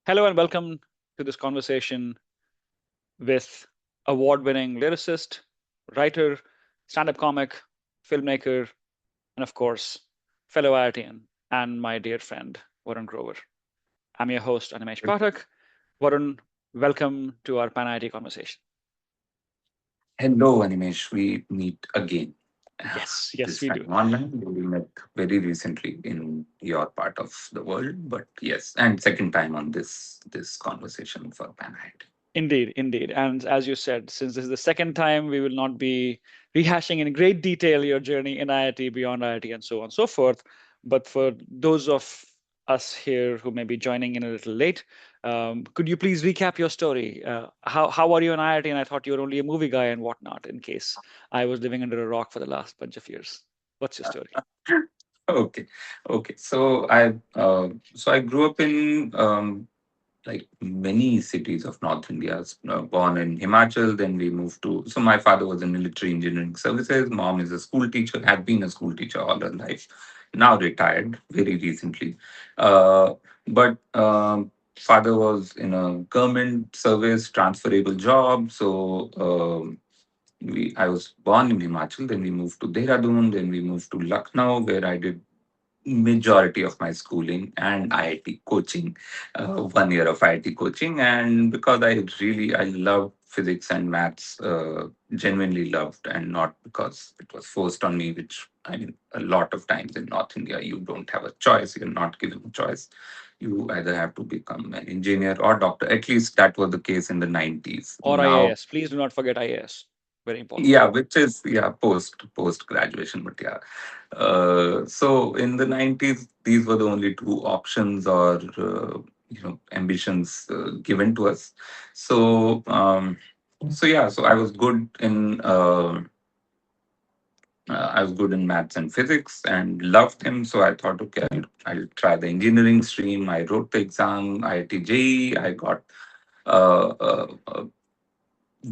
Hello and welcome to this conversation with award winning lyricist, writer, stand up comic, filmmaker, and of course, fellow IITian and my dear friend, Varun Grover. I'm your host, Animesh Pathak. Varun, welcome to our PanIIT conversation. Hello, Animesh. We meet again. Yes, yes, This we time do. online. We met very recently in your part of the world, but yes, and second time on this conversation for Panhide. Indeed, indeed. And as you said, since this is the second time, we will not be rehashing in great detail your journey in IIT, beyond IIT, and so on and so forth. But for those of us here who may be joining in a little late, could you please recap your story? How are you in IIT? And I thought you were only a movie guy and whatnot, in case I was living under a rock for the last bunch of years. What's your story? Okay, okay. So I grew up in like many cities of North India. Born in Himachal, then we moved to. So my father was in military engineering services. Mom is a school teacher. Had been a school teacher all her life. Now retired very recently. Uh, but father was in a government service, transferable job. I was born in Himachal. Then we moved to Dehradun. Then we moved to Lucknow, where I did majority of my schooling and IIT coaching, 1 year of IIT coaching. And because I loved physics and maths, genuinely loved, and not because it was forced on me, which I mean, a lot of times in North India, you don't have a choice. You're not given a choice. You either have to become an engineer or doctor. At least that was the case in the 90s. Or Now, IAS. Please do not forget IAS. Very important. yeah, which is post graduation, but yeah. So in the 90s, these were the only two options or ambitions given to us. So so I was good in maths and physics and loved them. So I thought, okay, I'll try the engineering stream. I wrote the exam, IIT JEE. I got a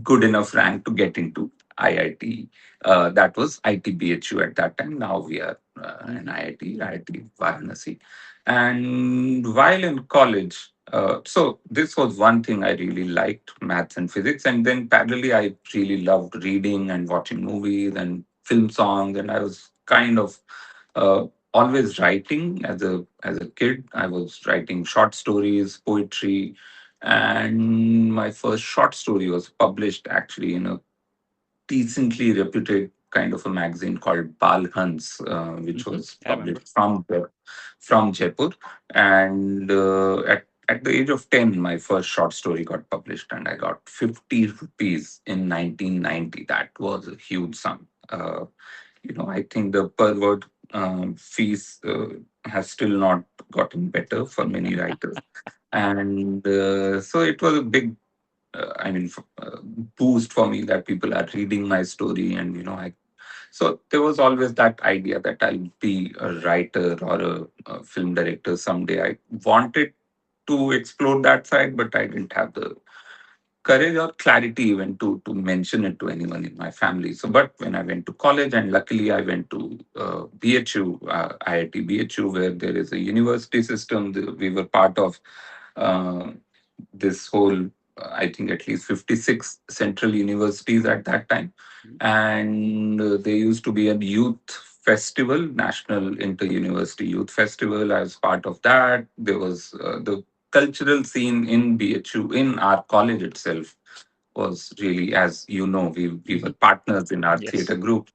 good enough rank to get into IIT. That was ITBHU at that time. Now we are an Hmm. IIT Varanasi. And while in college, so this was one thing I really liked, maths and physics. And then parallelly, I really loved reading and watching movies and film songs. And I was kind of always writing as a kid. I was writing short stories, poetry, and my first short story was published actually in a decently reputed kind of a magazine called Bal Hans, which Hmm. was I remember. published from Jaipur. And at the age of 10, my first short story got published, and I got 50 rupees in 1990. That was a huge sum. I think the per word fees has still not gotten better for many writers. And so it was a big boost for me that people are reading my story. And so there was always that idea that I'll be a writer or a film director someday. I wanted to explore that side, but I didn't have the courage or clarity even to mention it to anyone in my family. So but when I went to college, and luckily I went to BHU, IIT BHU, where there is a university system. We were part of uh, this whole, I think at least 56 central universities at that time. And there used to be a youth festival, National Inter-University Youth Festival. I was part of that. There was the cultural scene in BHU, in our college itself, was really, as you know, we were Hmm. partners in our Yes. theater group.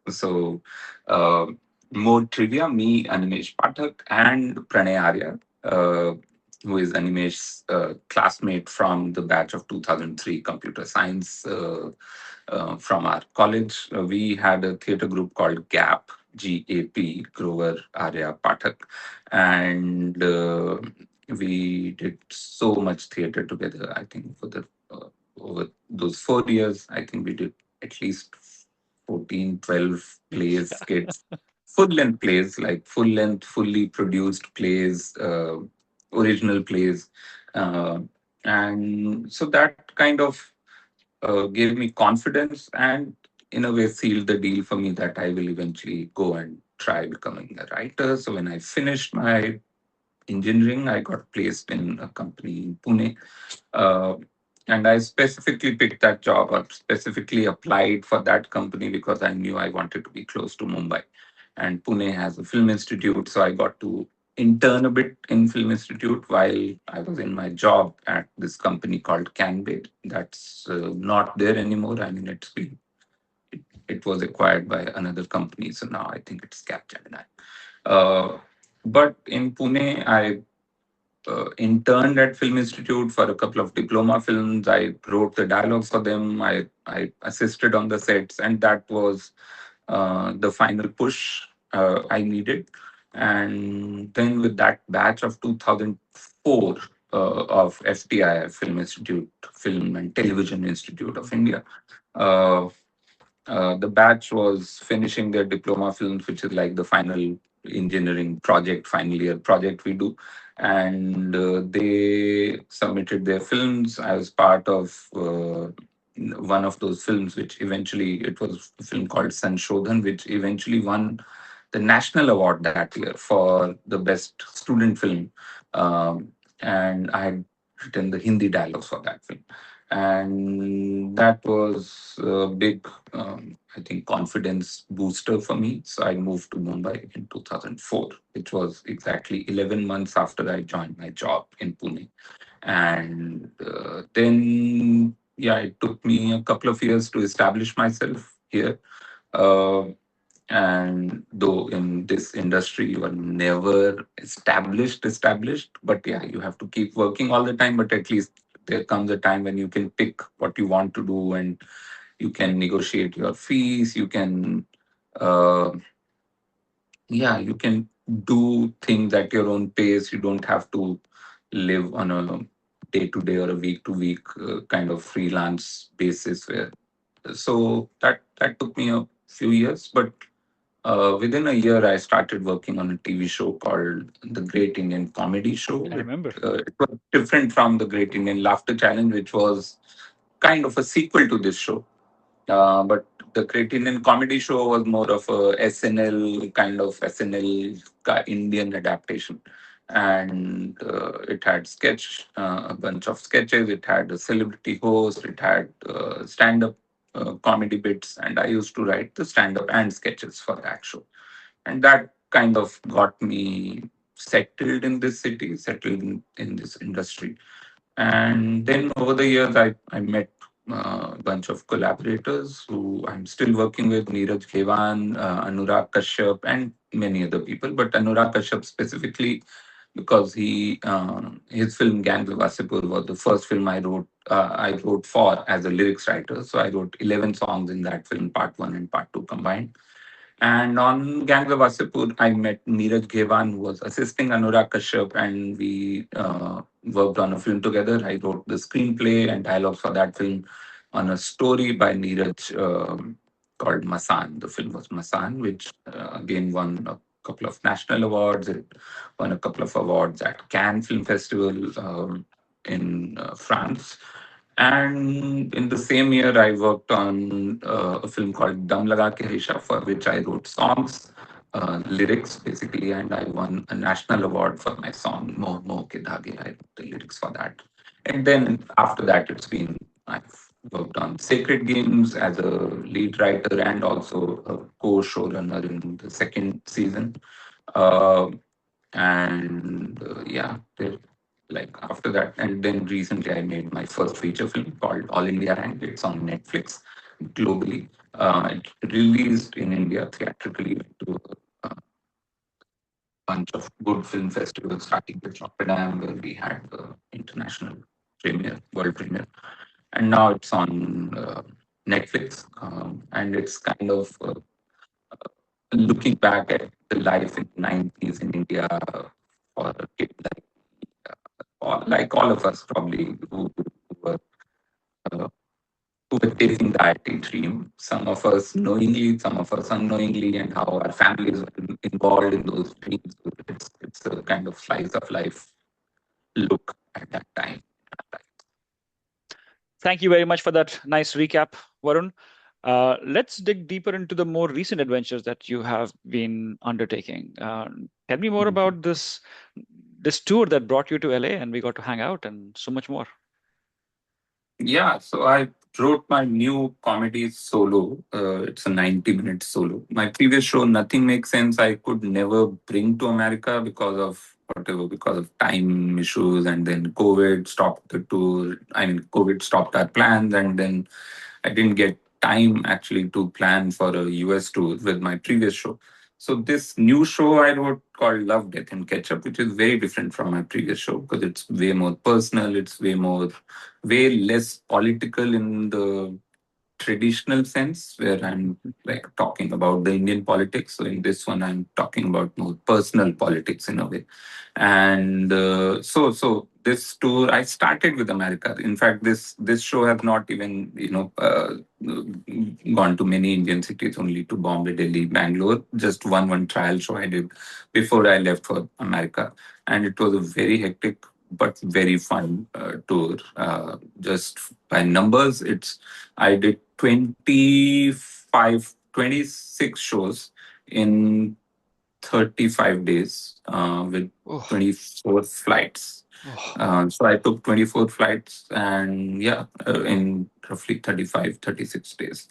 So uh, more trivia, me, Animesh Pathak, and Pranay Arya, who is Animesh's classmate from the batch of 2003 computer science from our college. We had a theater group called GAP, Grover Arya Pathak. And we did so much theater together. I think over those 4 years, I think we did at least 14, 12 plays, skits, full length plays, like full length, fully produced plays, original plays. Uh, and so that kind of gave me confidence, and in a way sealed the deal for me that I will eventually go and try becoming a writer. So when I finished my engineering, I got placed in a company in Pune. Uh, and I specifically picked that job or specifically applied for that company because I knew I wanted to be close to Mumbai. And Pune has a film institute, so I got to intern a bit in film institute while I was in my job at this company called Canbay. That's not there anymore. I mean, it was acquired by another company, so now I think it's Capgemini. Uh, but in Pune, I interned at Film Institute for a couple of diploma films. I wrote the dialogues for them. I assisted on the sets, and that was the final push I needed. And then with that batch of 2004 of FTI, Film Institute, Film and Television Institute of India, uh, the batch was finishing their diploma films, which is like the final engineering project, final year project we do. And they submitted their films. I was part of one of those films, which eventually, it was a film called Sanshodhan, which eventually won the national award that year for the best student film. And I had written the Hindi dialogues for that film. And that was a big, I think, confidence booster for me. So I moved to Mumbai in 2004, which was exactly 11 months after I joined my job in Pune. And then, yeah, it took me a couple of years to establish myself here. Uh, and though in this industry you are never established, but yeah, you have to keep working all the time. But at least there comes a time when you can pick what you want to do, and you can negotiate your fees. You can, uh, yeah, you can do things at your own pace. You don't have to live on a day to day or a week to week kind of freelance basis. Where so that took me a few years, but within a year, I started working on a TV show called The Great Indian Comedy Show. I remember. It was different from The Great Indian Laughter Challenge, which was kind of a sequel to this show. But the Great Indian Comedy Show was more of a SNL kind of SNL Indian adaptation, and it had a bunch of sketches. It had a celebrity host. It had stand-up comedy bits, and I used to write the stand-up and sketches for that show, and that kind of got me settled in this city, settled in this industry. And then over the years, I met a bunch of collaborators who I'm still working with: Neeraj Khewan, Anurag Kashyap, and many other people. But Anurag Kashyap specifically, because his film Gangs of Wasseypur was the first film I wrote for as a lyrics writer. So I wrote 11 songs in that film, part one and part two combined. And on Gangs of Wasseypur, I met Neeraj Ghewan, who was assisting Anurag Kashyap, and we worked on a film together. I wrote the screenplay and dialogues for that film on a story by Neeraj called Masaan. The film was Masaan, which again won a couple of national awards. It won a couple of awards at Cannes Film Festival in France. And in the same year, I worked on a film called Dum Laga Ke Haisha, for which I wrote songs, lyrics basically, and I won a national award for my song Mo Mo Ke Dhage. I wrote the lyrics for that. And then after that, I've worked on Sacred Games as a lead writer and also a co-showrunner in the second season. Uh, and yeah, like after that, and then recently I made my first feature film called All India Rank. It's on Netflix globally. It released in India theatrically to a bunch of good film festivals, starting with Rotterdam, where we had the international premiere, world premiere, and now it's on Netflix. And it's kind of looking back at the life in the 90s in India for a kid like all of us probably were uh, who were chasing the IT dream. Some of us knowingly, some of us unknowingly, and how our families were involved in those dreams. It's a kind of slice of life look at that time. Thank you very much for that nice recap, Varun. Let's dig deeper into the more recent adventures that you have been undertaking. Tell me more about this. this tour that brought you to LA, and we got to hang out and so much more. Yeah, so I wrote my new comedy solo. It's a 90-minute solo. My previous show, Nothing Makes Sense, I could never bring to America because of whatever, because of time issues, and then COVID stopped the tour. I mean, COVID stopped our plans, and then I didn't get time actually to plan for a US tour with my previous show. So this new show I wrote called Love, Death and Ketchup, which is very different from my previous show because it's way more personal. It's way less political in the traditional sense, where I'm like talking about the Indian politics. So in this one, I'm talking about more personal politics in a way. And so this tour, I started with America. In fact, this show has not even gone to many Indian cities, only to Bombay, Delhi, Bangalore. Just one trial show I did before I left for America, and it was a very hectic but very fun tour. Just by numbers, it's I did 26 shows in 35 days with Oh, 24 flights. oh. So I took 24 flights and yeah, in roughly 36 days.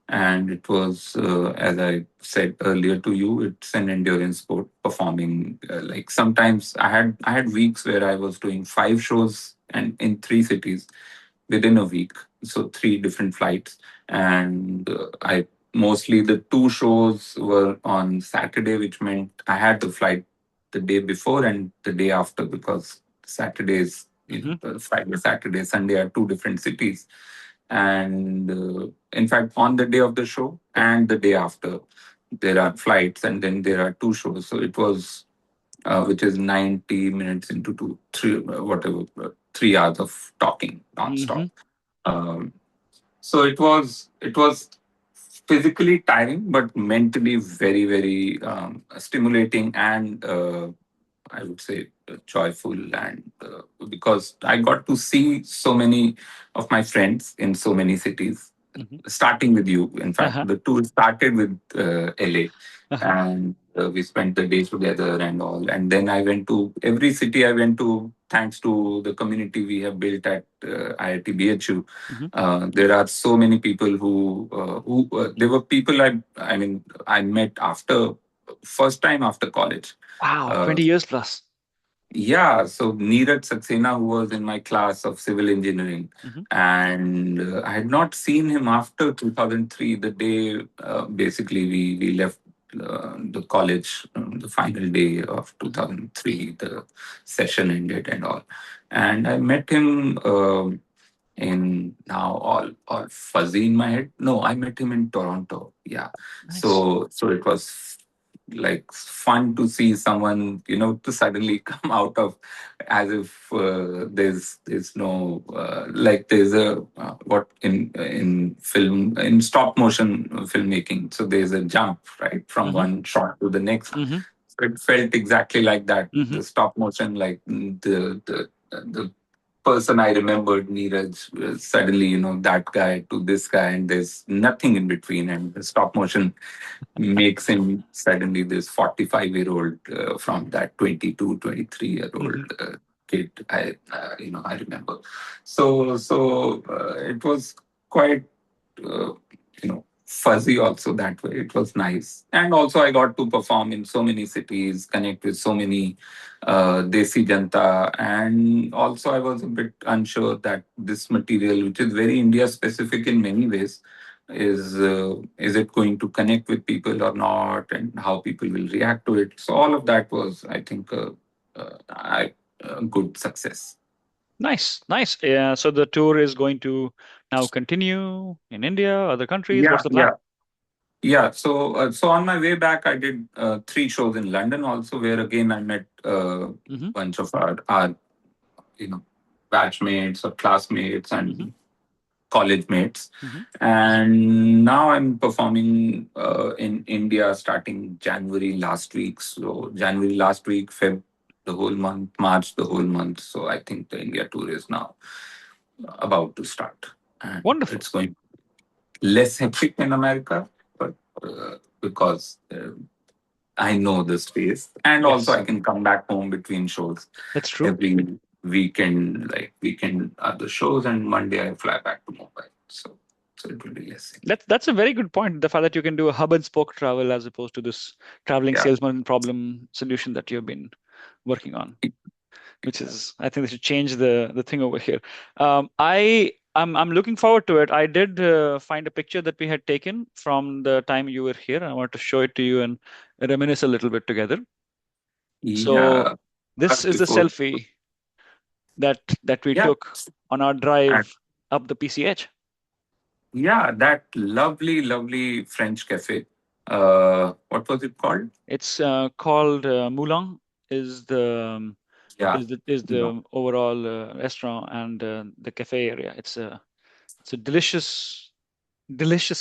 And it was, as I said earlier to you, it's an endurance sport performing. Like sometimes I had weeks where I was doing 5 shows and in 3 cities within a week. So 3 different flights. And I mostly the 2 shows were on Saturday, which meant I had the flight the day before and the day after because Saturdays, Hmm. Friday, Saturday, Sunday are 2 different cities. And in fact, on the day of the show and the day after, there are flights and then there are 2 shows. So it was, which is 90 minutes into two, three, whatever, 3 hours of talking Hmm. nonstop. Um, so it was physically tiring, but mentally very very stimulating and I would say joyful and because I got to see so many of my friends in so many cities Hmm. starting with you. In fact, Uh-huh. the tour started with LA, Uh-huh. and we spent the day together and all. And then I went to every city I went to, thanks to the community we have built at IIT BHU. Hmm. There are so many people who there were people I mean I met after first time after college. Wow, Uh, 20 years plus. yeah, so Neeraj Saxena, who was in my class of civil engineering, Hmm. and I had not seen him after 2003, the day basically we left the college, the final day of Hmm. 2003, the session ended and all. And I met him in now all fuzzy in my head. No, I met him in Toronto. Yeah, Nice. so it was like fun to see someone to suddenly come out of as if there's no like there's a what in film in stop motion filmmaking, so there's a jump right from Hmm. one shot to the next. Hmm. So it felt exactly like that, Hmm. the stop motion, like the person I remembered, Neeraj, suddenly, that guy to this guy, and there's nothing in between. And the stop motion makes him suddenly this 45-year-old from that 22, 23-year-old Hmm. kid. I remember. So it was quite, uh, fuzzy also that way. It was nice. And also I got to perform in so many cities, connect with so many Desi Janta. And also I was a bit unsure that this material, which is very India specific in many ways, is it going to connect with people or not, and how people will react to it. So all of that was, I think, a good success. Nice, nice. Yeah, so the tour is going to now continue in India, other countries. Yeah, What's the plan? yeah. Yeah, so on my way back, I did 3 shows in London also, where again I met a Hmm. bunch of our you know batchmates or classmates Hmm. and college mates. Hmm. And now I'm performing in India starting January last week. So January last week, Feb the whole month, March the whole month. So I think the India tour is now about to start, and Wonderful. it's going less hectic in America, but because I know the space, and also Yes, I can come back home between shows that's true. every weekend. Like weekend are the shows, and Monday I fly back to Mumbai. So it will be less. That's a very good point. The fact that you can do a hub and spoke travel as opposed to this traveling Yeah. salesman problem solution that you've been working on, which is, I think they should change the thing over here. I'm looking forward to it. I did find a picture that we had taken from the time you were here. I want to show it to you and reminisce a little bit together. So Yeah. this But is the before, selfie that we yeah, took on our and drive up the PCH. yeah, that lovely, lovely French cafe. What was it called? It's called Moulin is Yeah. is No. the overall restaurant and the cafe area. It's a delicious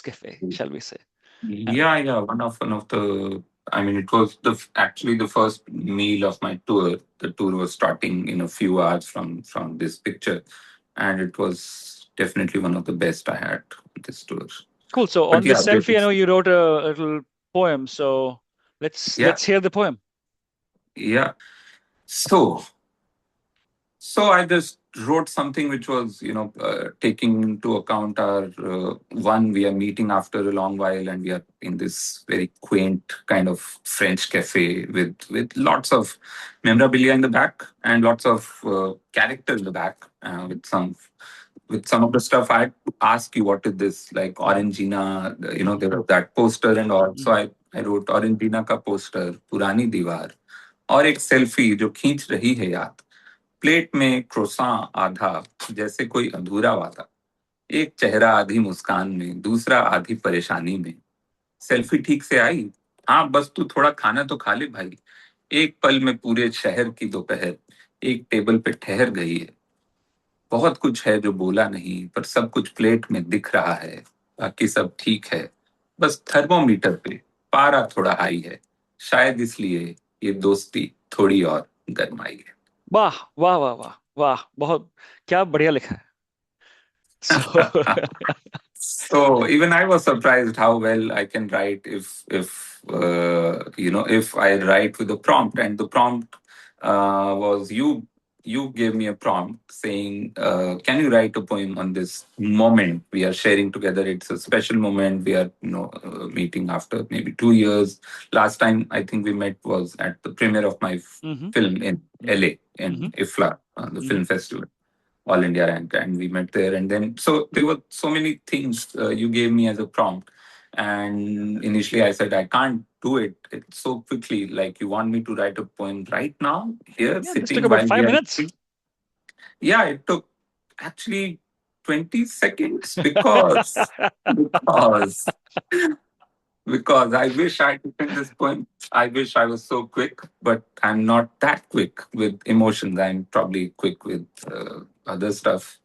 cafe, shall we say? And Yeah, yeah. One of the. I mean, it was actually the first meal of my tour. The tour was starting in a few hours from this picture, and it was definitely one of the best I had on this tour. cool. So But on this yeah, selfie, I know you wrote a little poem. So yeah, let's hear the poem. yeah. So So I just wrote something which was, taking into account our one, we are meeting after a long while, and we are in this very quaint kind of French cafe with lots of memorabilia in the back and lots of character in the back with some of the stuff. I ask you what is this like Hmm. Orangina, Hmm. there was that poster and all. So Hmm. I wrote Orangina ka poster, पुरानी दीवार और एक selfie जो खींच रही है याद plate में क्रोसान आधा जैसे कोई अधूरा वादा एक चेहरा आधी मुस्कान में दूसरा आधी परेशानी में सेल्फी ठीक से आई हाँ बस तू थोड़ा खाना तो खा ले भाई एक पल में पूरे शहर की दोपहर एक टेबल पे ठहर गई है बहुत कुछ है जो बोला नहीं पर सब कुछ प्लेट में दिख रहा है बाकी सब ठीक है बस थर्मोमीटर पे पारा थोड़ा हाई है शायद इसलिए ये दोस्ती थोड़ी और गर्माई है वाह वाह वाह वाह वाह, बहुत क्या बढ़िया लिखा है. So So even I was surprised how well I can write if I write with a prompt, and the prompt was you gave me a prompt saying can you write a poem on this moment we are sharing together. It's a special moment. We are meeting after maybe 2 years. Last time I think we met was at the premiere of my hmm. film in Hmm. LA in Hmm. IFLA, the Hmm. film festival, all India rank, and we met there. And then, so there were so many things you gave me as a prompt. And initially, I said, I can't do it so quickly. Like, you want me to write a poem right now, here, Yeah, this took sitting about while we five are. minutes. Yeah, it took actually 20 seconds because I wish I could written this poem. I wish I was so quick, but I'm not that quick with emotions. I'm probably quick with other stuff,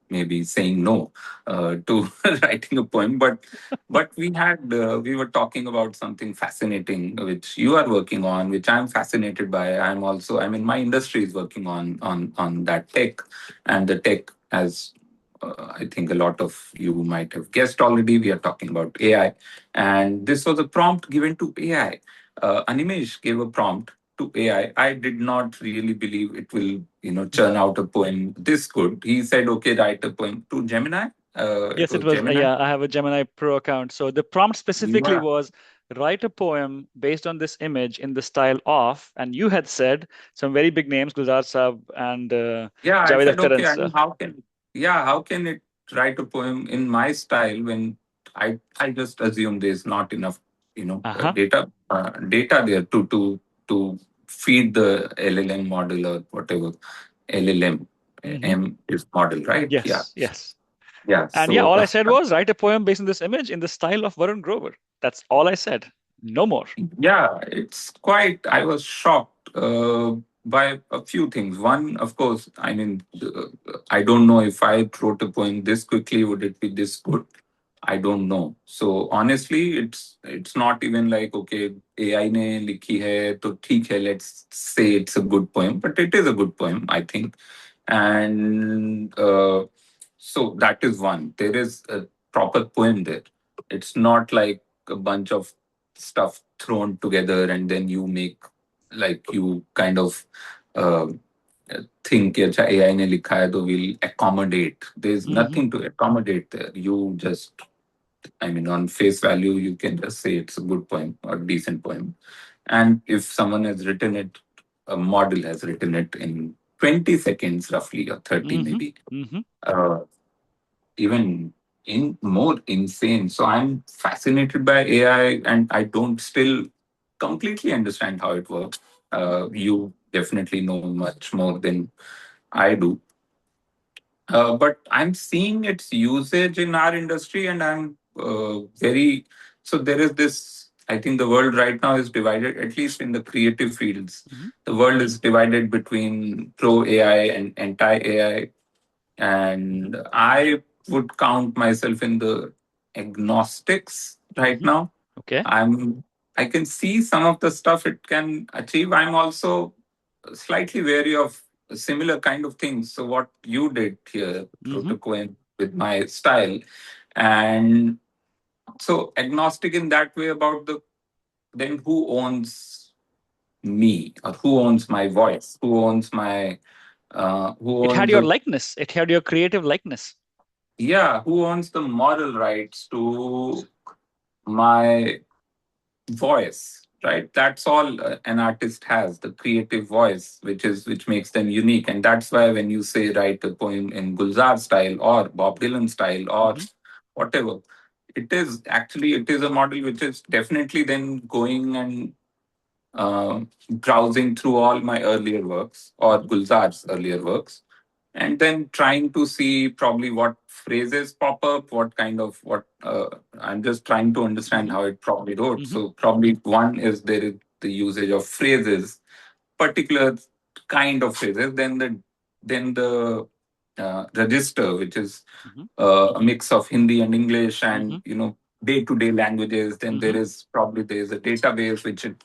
maybe saying no to writing a poem. But we were talking about something fascinating which you are working on, which I'm fascinated by. I'm in my industry is working on that tech, and the tech as I think a lot of you might have guessed already. We are talking about AI, and this was a prompt given to AI. Animesh gave a prompt to AI. I did not really believe it will, churn out a poem this good. He said, "Okay, write a poem to Gemini." It Yes, it was was. Gemini. Yeah, I have a Gemini Pro account. So the prompt specifically Yeah, was write a poem based on this image in the style of, and you had said some very big names, Gulzar Saab and yeah. I Javed said, Akhtar okay. and I mean, stuff. how can it write a poem in my style when I just assume there's not enough, Uh-huh. data there to feed the LLM model or whatever LLM Hmm. M is model, right? Yeah, Yes, yes. yeah. And yeah, So all I said was write a poem based on this image in the style of Varun Grover. That's all I said. No more. yeah, it's quite. I was shocked by a few things. One, of course, I mean, I don't know if I wrote a poem this quickly, would it be this good? I don't know. So honestly, it's not even like okay, AI ने लिखी है तो ठीक है. Let's say it's a good poem, but it is a good poem, I think. And so that is one. There is a proper poem there. It's not like a bunch of stuff thrown together, and then you make, like, you kind of uh, think कि अच्छा AI ने लिखा है तो we'll accommodate. There's Mm-hmm. nothing to accommodate there. You just, I mean, on face value, you can just say it's a good poem or decent poem. And if someone has written it, a model has written it in 20 seconds, roughly, or 30 Mm-hmm. maybe, Mm-hmm. uh, even in more insane. So I'm fascinated by AI, and I don't still completely understand how it works. You definitely know much more than I do. But I'm seeing its usage in our industry, and I'm very, so there is this. I think the world right now is divided, at least in the creative fields. Mm-hmm. The world is divided between pro AI and anti AI, Mm-hmm. and I would count myself in the agnostics right Mm-hmm. now. Okay. I'm I can see some of the stuff it can achieve. I'm also slightly wary of similar kind of things. So what you did here, Mm-hmm. Protocol, with my style, and so agnostic in that way about the, then who owns me, or who owns my voice, who It had owns your the, likeness. It had your creative likeness. yeah, who owns the moral rights to my voice, right? That's all an artist has, the creative voice, which makes them unique. And that's why when you say write a poem in Gulzar style or Bob Dylan style or Mm-hmm. whatever, it is a model which is definitely then going and browsing through all my earlier works or Mm-hmm. Gulzar's earlier works, and then trying to see probably what phrases pop up, what kind of what I'm just trying to understand Mm-hmm. how it probably wrote. Mm-hmm. So probably one is there is the usage of phrases, particular kind of phrases, then the register, which is Mm-hmm. a mix of Hindi and English, Mm-hmm. and day-to-day languages. Then Mm-hmm. there is a database which it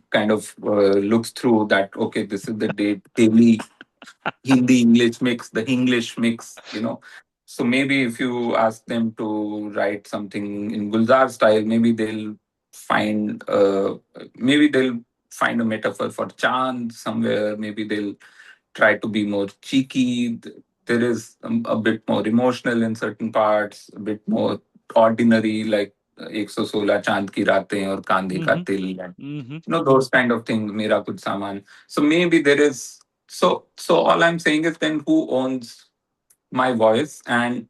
kind of looks through that. Okay, this is the daily Hindi English mix, the English mix. So maybe if you ask them to write something in Gulzar style, maybe they'll find a metaphor for Chand somewhere. Maybe they'll try to be more cheeky. There is a bit more emotional in certain parts, a bit more ordinary, like 116 चांद की रातें और कांधे का Mm-hmm. तिल, and Mm-hmm. those kind of things, मेरा कुछ सामान. So maybe there is, so all I'm saying is, then who owns my voice? And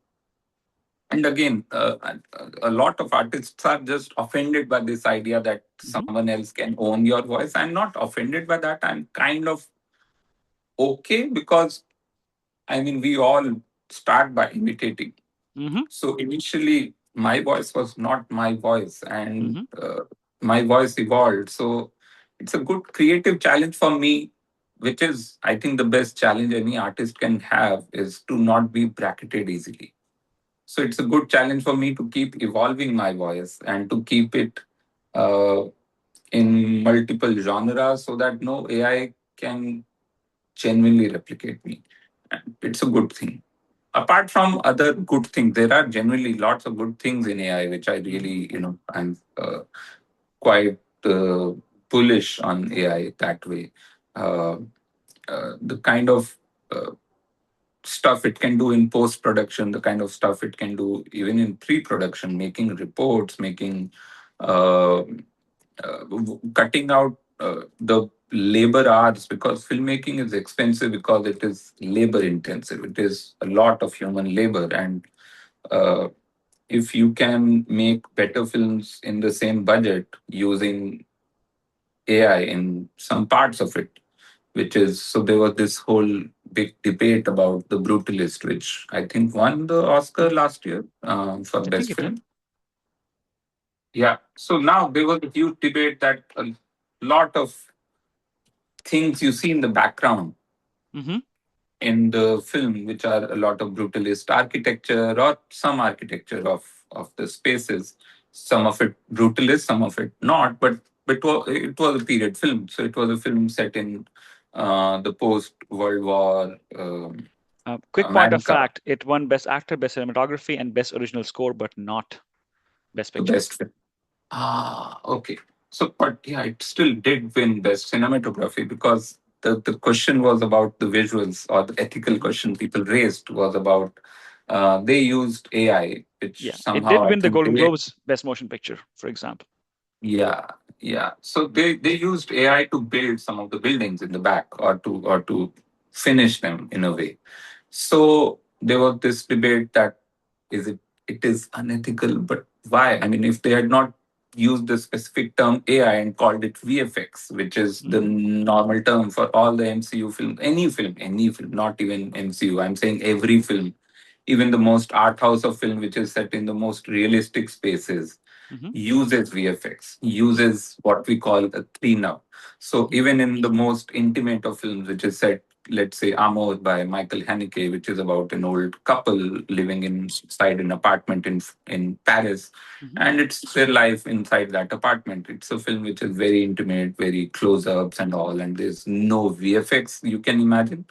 again, a lot of artists are just offended by this idea that Mm-hmm. someone else can own your voice. I'm not offended by that. I'm kind of okay, because I mean, we all start by imitating. Mm-hmm. So initially, my voice was not my voice, and Mm-hmm. my voice evolved. So it's a good creative challenge for me, which is, I think, the best challenge any artist can have, is to not be bracketed easily. So it's a good challenge for me to keep evolving my voice and to keep it uh, in multiple genres, so that no AI can genuinely replicate me. And it's a good thing. Apart from other good things, there are generally lots of good things in AI, which I Mm-hmm. really, I'm quite bullish on AI that way. Uh, the kind of uh, stuff it can do in post production, the kind of stuff it can do even in pre production, making reports, making uh, cutting out the labor hours, because filmmaking is expensive, because it is labor intensive. It is a lot of human labor, and uh, if you can make better films in the same budget using AI in some parts of it, which is, so there was this whole big debate about The Brutalist, which I think won the Oscar last year for I think best it did. film. Yeah. So now there was a huge debate that a lot of things you see in the background Mm-hmm. in the film, which are a lot of brutalist architecture or some architecture of the spaces. Some of it brutalist, some of it not. But it was a period film, so it was a film set in the post World War Quick point of America, fact: it won Best Actor, Best Cinematography, and Best Original Score, but not Best the Picture. best film. Okay. So, but yeah, it still did win Best Cinematography because the question was about the visuals, or the ethical Hmm. question people raised was about they used AI, which Yeah, it somehow did I win the think Golden they, Globes Best Motion Picture, for example. yeah, yeah. So they used AI to build some of the buildings in the back, or to finish them in a way. So there was this debate that is it is unethical, but why? I mean, if they had not used the specific term AI and called it VFX, which is the Hmm. normal term for all the MCU film, any film, not even MCU. I'm saying every film, even the most art house of film, which is set in the most realistic spaces, Hmm. uses VFX, uses what we call a cleanup. So Hmm. even in the most intimate of films, which is set, let's say Amor by Michael Haneke, which is about an old couple living inside an apartment in Paris, Hmm. and it's their life inside that apartment. It's a film which is very intimate, very close-ups and all, and there's no VFX you can imagine.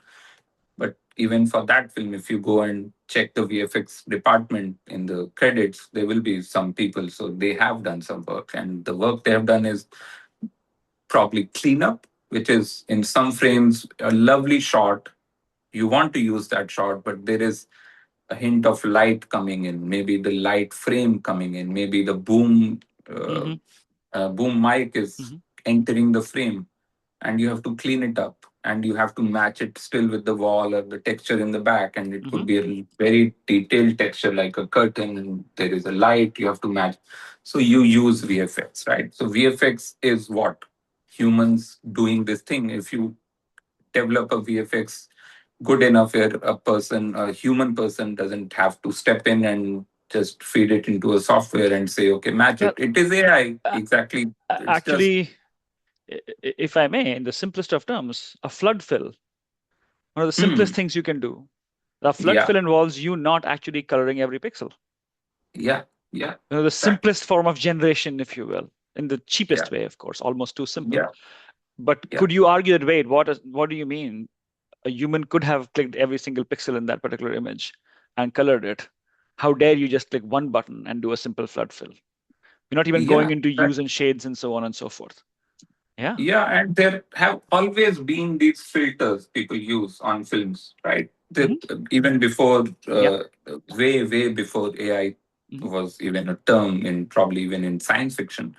But even for that film, if you go and check the VFX department in the credits, there will be some people. So they have done some work, and the work they have done is probably cleanup, which is in some frames a lovely shot. You want to use that shot, but there is a hint of light coming in, maybe the light frame coming in, maybe the uh, Hmm. boom mic is Hmm. entering the frame, and you have to clean it up, and you have to match it still with the wall or the texture in the back, and it could Hmm. be a very detailed texture like a curtain, and there is a light you have to match. So you use VFX, right? So VFX is what humans doing this thing. If you develop a VFX good enough where a human person doesn't have to step in and just feed it into a software and say, okay, match Well, it. It is AI. uh, Exactly. It's just, actually, if I may, in the simplest of terms, a flood fill, one of the simplest hmm, things you can do. The flood yeah, fill involves you not actually coloring every pixel. yeah, yeah, The exactly. simplest form of generation, if you will, in the Yeah, cheapest way, of course, almost too simple. yeah, But yeah, could you argue that, wait, what do you mean? A human could have clicked every single pixel in that particular image and colored it. How dare you just click one button and do a simple flood fill? You're not even going yeah. into hues and shades and so on and so forth. Yeah. Yeah, and there have always been these filters people use on films, right? Hmm. Even before, Yeah. way before AI Hmm. was even a term, in probably even in science fiction,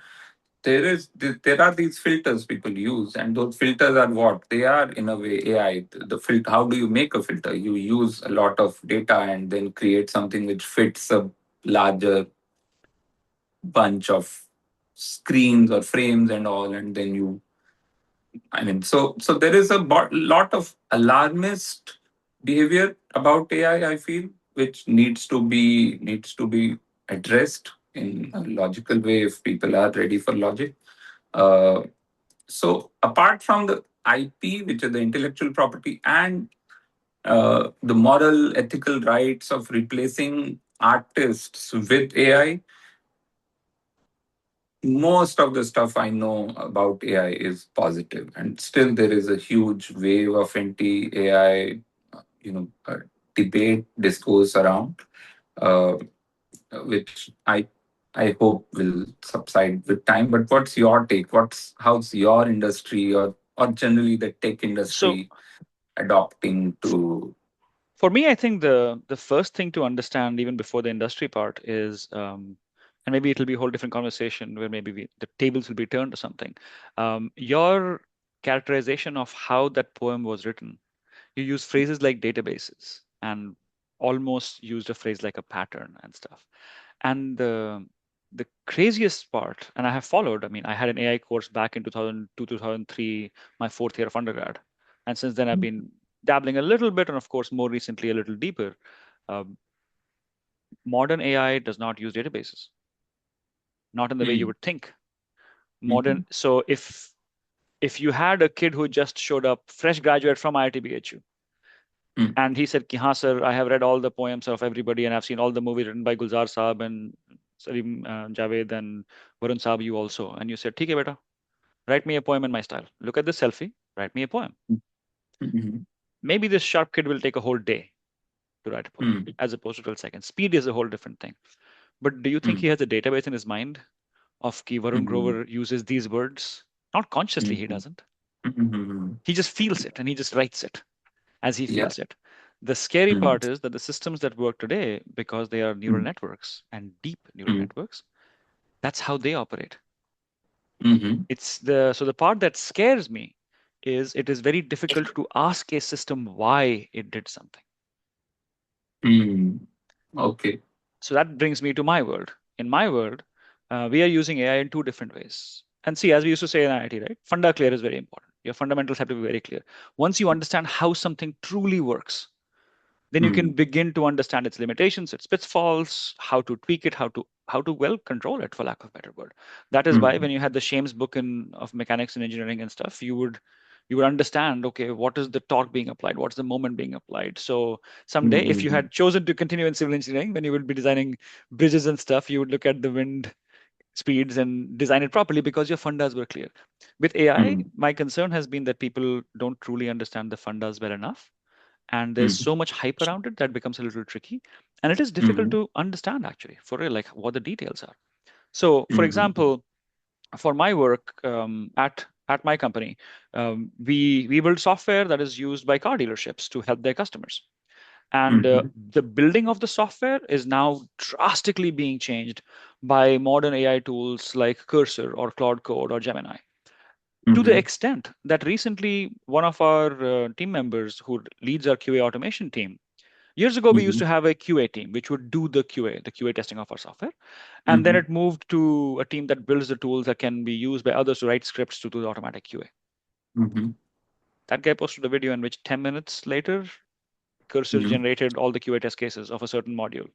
there are these filters people use, and those filters are what they are in a way AI. The filter, how do you make a filter? You use a lot of data and then create something which fits a larger bunch of screens or frames and all, and then you I mean, so there is a lot of alarmist behavior about AI. I feel, which needs to be addressed in a logical way if people are ready for logic. Uh, so apart from the IP, which is the intellectual property, and the moral, ethical rights of replacing artists with AI, most of the stuff I know about AI is positive, and still there is a huge wave of anti-AI, debate discourse around, uh, which I hope will subside with time. But what's your take? How's your industry, or generally the tech So industry adopting to? for me, I think the first thing to understand, even before the industry part, is, and maybe it'll be a whole different conversation where maybe the tables will be turned or something. Your characterization of how that poem was written, you use phrases like databases and almost used a phrase like a pattern and stuff. And the craziest part, and I have followed, I mean, I had an AI course back in 2002, 2003, my fourth year of undergrad. And since then, I've been dabbling a little bit, and of course, more recently, a little deeper. Um, Modern AI does not use databases, not in the way you Mm, would think. mhm, So if you had a kid who just showed up, fresh graduate from IIT BHU, mm, and he said, "Ki, haan, sir, I have read all the poems of everybody, and I've seen all the movies written by Gulzar Saab and Salim Javed and Varun Saab, you also." And you said, "ठीक है beta, write me a poem in my style. Look at this selfie, write me a poem." mhm, Maybe this sharp kid will take a whole day to write a poem, mm, as opposed to 12 seconds. Speed is a whole different thing. But do you think he mm. has a database in his mind of Ki Varun Mhm. Grover uses these words. Not consciously, he Mhm. doesn't. Mhm. He just feels it and he just writes it as he Yeah. feels it. The scary Mhm. part is that the systems that work today, because they are neural Mhm. networks and deep neural Mhm. networks, that's how they operate. Mhm. So the part that scares me is it is very difficult to ask a system why it did something. Mhm. Okay. So that brings me to my world. In my world, we are using AI in two different ways. And see, as we used to say in IIT, right? Funda clear is very important. Your fundamentals have to be very clear. Once you understand how something truly works, then you can Mhm. begin to understand its limitations, its pitfalls, how to tweak it, how to well control it, for lack of a better word. That is why Mhm. when you had the Shames book of mechanics and engineering and stuff, you would understand, okay, what is the torque being applied, what's the moment being applied. So someday, if you Mhm. had chosen to continue in civil engineering, when you would be designing bridges and stuff, you would look at the wind speeds and design it properly because your fundas were clear. With AI, Mhm. my concern has been that people don't truly understand the fundas well enough, and there's Mhm. so much hype around it that becomes a little tricky, and it is difficult Mhm. to understand actually for real, like what the details are. So for Mhm. example, for my work, at my company, we build software that is used by car dealerships to help their customers, and Mhm. the building of the software is now drastically being changed by modern AI tools like Cursor or Claude Code or Gemini, to the Mhm. extent that recently one of our team members who leads our QA automation team. Years ago, we used Mhm. to have a QA team which would do the QA testing of our software. And then Mhm. it moved to a team that builds the tools that can be used by others to write scripts to do the automatic QA. Mhm. That guy posted a video in which 10 minutes later, Cursor Mhm. generated all the QA test cases of a certain module.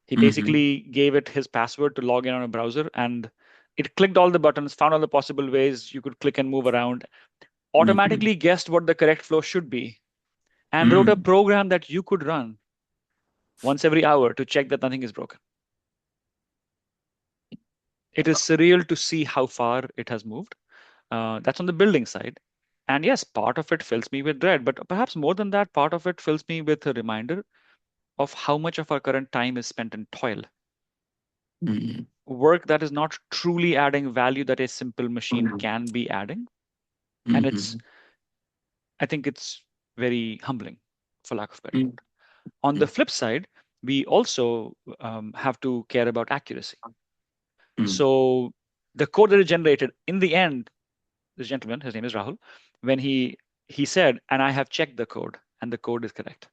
He Mhm. basically gave it his password to log in on a browser, and it clicked all the buttons, found all the possible ways you could click and move around, Mhm. automatically guessed what the correct flow should be, and wrote a Mhm. program that you could run once every hour to check that nothing is broken. It is surreal to see how far it has moved. That's on the building side. And yes, part of it fills me with dread, but perhaps more than that, part of it fills me with a reminder of how much of our current time is spent in toil, Mhm. work that is not truly adding value that a simple machine Mhm. can be adding. And Mhm. I think it's very humbling, for lack of a better Mhm. word. On the flip side, we also have to care about accuracy. Mhm. So the code that is generated in the end, this gentleman, his name is Rahul, when he said, and I have checked the code, and the code is correct.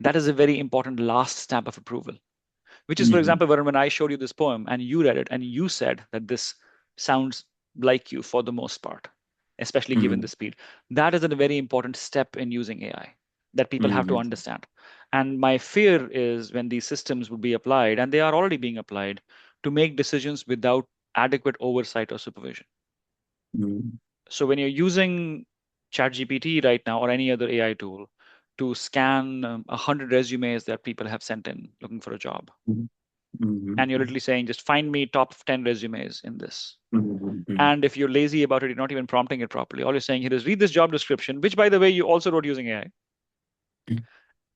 That is a very important last stamp of approval. Which is, for Mhm. example, Varun, when I showed you this poem and you read it and you said that this sounds like you for the most part, especially given the Mhm. speed. That is a very important step in using AI that people have to Mhm. understand. And my fear is when these systems will be applied, and they are already being applied, to make decisions without adequate oversight or supervision. Mhm. So when you're using ChatGPT right now or any other AI tool to scan 100 resumes that people have sent in looking for a job, Mhm. and you're Mhm. literally saying, just find me top 10 resumes in this. Mhm. And if you're lazy about it, you're not even prompting it properly. All you're saying here is read this job description, which, by the way, you also wrote using AI,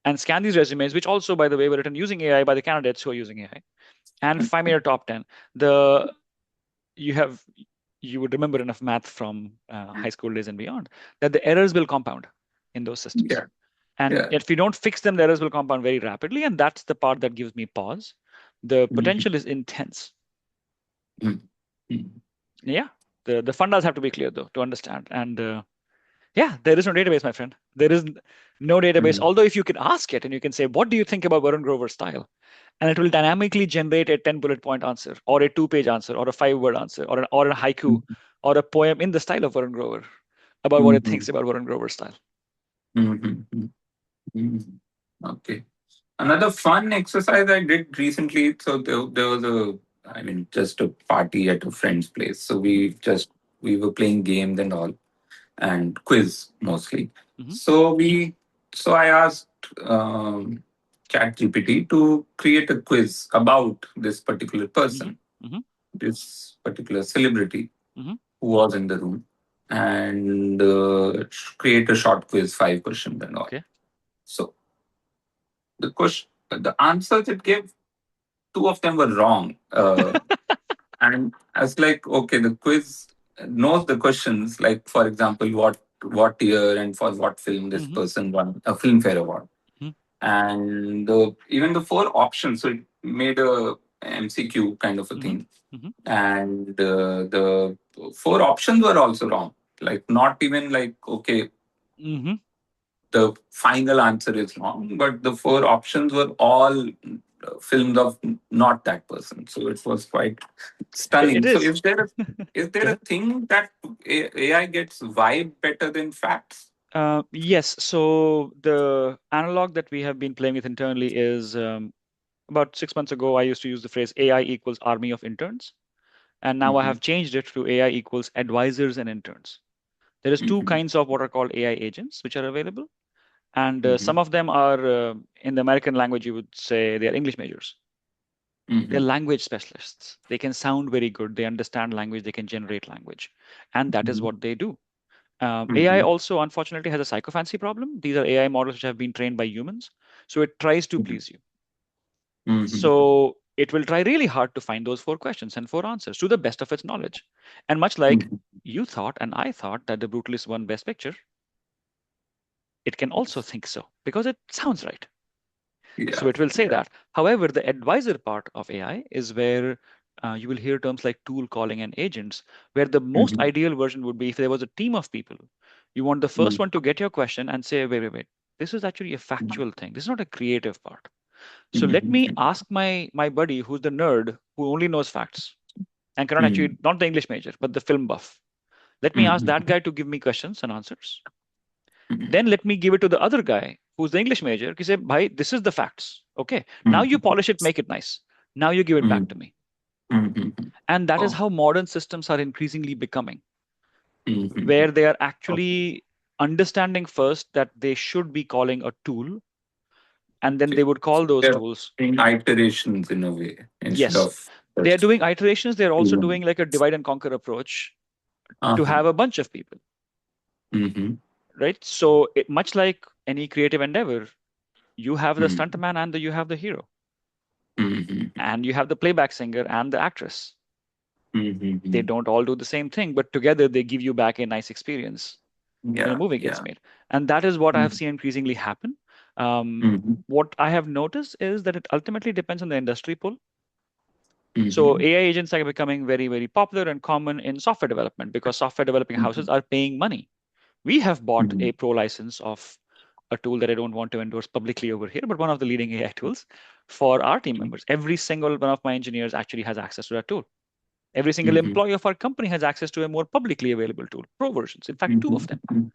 and scan these resumes, which also, by the way, were written using AI by the candidates who are using AI, and find me your top 10. The you have you would remember enough math from high school days and beyond that the errors will compound in those systems. Yeah. And Yeah. if we don't fix them, the errors will compound very rapidly. And that's the part that gives me pause. The Mhm. potential is intense. Mhm. Mhm. Yeah, the fundas have to be clear though to understand. And yeah, there is no database, my friend. There is no database. Mhm. Although if you can ask it and you can say, "What do you think about Varun Grover's style?" and it will dynamically generate a 10 bullet point answer, or a 2 page answer, or a 5 word answer, or a haiku, or a poem in the style of Varun Grover about what it Mhm. thinks about Varun Grover's style. Mhm. Mhm. Okay. Another fun exercise I did recently. So there was I mean, just a party at a friend's place. So we were playing games and all, and quiz mostly. Hmm. So so I asked ChatGPT to create a quiz about this particular Hmm. person, Hmm. this particular celebrity Hmm. who was in the room, and create a short quiz, 5 questions and all. Okay. So the answers it gave, two of them were wrong. And I was like, okay, the quiz knows the questions. Like, for example, what year and for what film this Mm-hmm. person won a Filmfare Award, and even the four options. So it made a MCQ kind of a Mm-hmm. thing, Mm-hmm. and the four options were also wrong. Like, not even like, okay, Mm-hmm. the final answer is wrong, but the four options were all films of not that person. So it was quite It stunning. So is. is Go there a ahead. thing that AI gets vibe better than facts? Yes. So the analog that we have been playing with internally is about 6 months ago, I used to use the phrase AI equals army of interns. And now I Mm-hmm, have changed it to AI equals advisors and interns. There is two mm-hmm, kinds of what are called AI agents, which are available. And mm-hmm, some of them are, in the American language, you would say they are English majors. They're mm-hmm, language specialists. They can sound very good. They understand language. They can generate language. And that is mm-hmm, what they do. AI mm-hmm, also, unfortunately, has a psychophancy problem. These are AI models which have been trained by humans. So it tries to please you. mm-hmm, So it will try really hard to find those four questions and four answers to the best of its knowledge. And much like mm-hmm. you thought and I thought that The Brutalist won Best Picture, it can also think so because it sounds right. So Yeah, it will say yeah. that. However, the advisor part of AI is where you will hear terms like tool calling and agents, where the most Mm-hmm, ideal version would be if there was a team of people. You want the first one to get your question and say, wait, wait, wait. This is actually a factual thing. This is not a creative part. So let me mm-hmm, ask my buddy who's the nerd who only knows facts and cannot mm-hmm, actually, not the English major, but the film buff. Let me ask that mm-hmm, guy to give me questions and answers. mm-hmm, Then let me give it to the other guy who's the English major. He say, Bhai, this is the facts. Okay. Now you mm-hmm, polish it, make it nice. Now you give it back to me. mm-hmm. And that is Oh. how modern systems are increasingly becoming, Mm-hmm. where they are actually understanding first that they should be calling a tool, and then they Okay. would So call those they're tools. doing iterations in a way instead Yes. of They're just doing iterations. They're also human. doing like a divide and conquer approach to Uh-huh. have a bunch of people, Mm-hmm. right? So much like any creative endeavor, you have the Mm-hmm. stuntman and you have the hero, Mm-hmm. and you have the playback singer and the actress. They Mm-hmm. don't all do the same thing, but together they give you back a nice experience when a Yeah, movie gets yeah. made. And that is what I have Mm-hmm. seen increasingly happen. Mm-hmm. What I have noticed is that it ultimately depends on the industry pull. So Mm-hmm. AI agents are becoming very, very popular and common in software development because software developing houses are paying money. We have bought Mm-hmm. a pro license of a tool that I don't want to endorse publicly over here, but one of the leading AI tools for our team members. Every single one of my engineers actually has access to that tool. Every single Mm-hmm. employee of our company has access to a more publicly available tool, pro versions, in fact, two of them. Mm-hmm.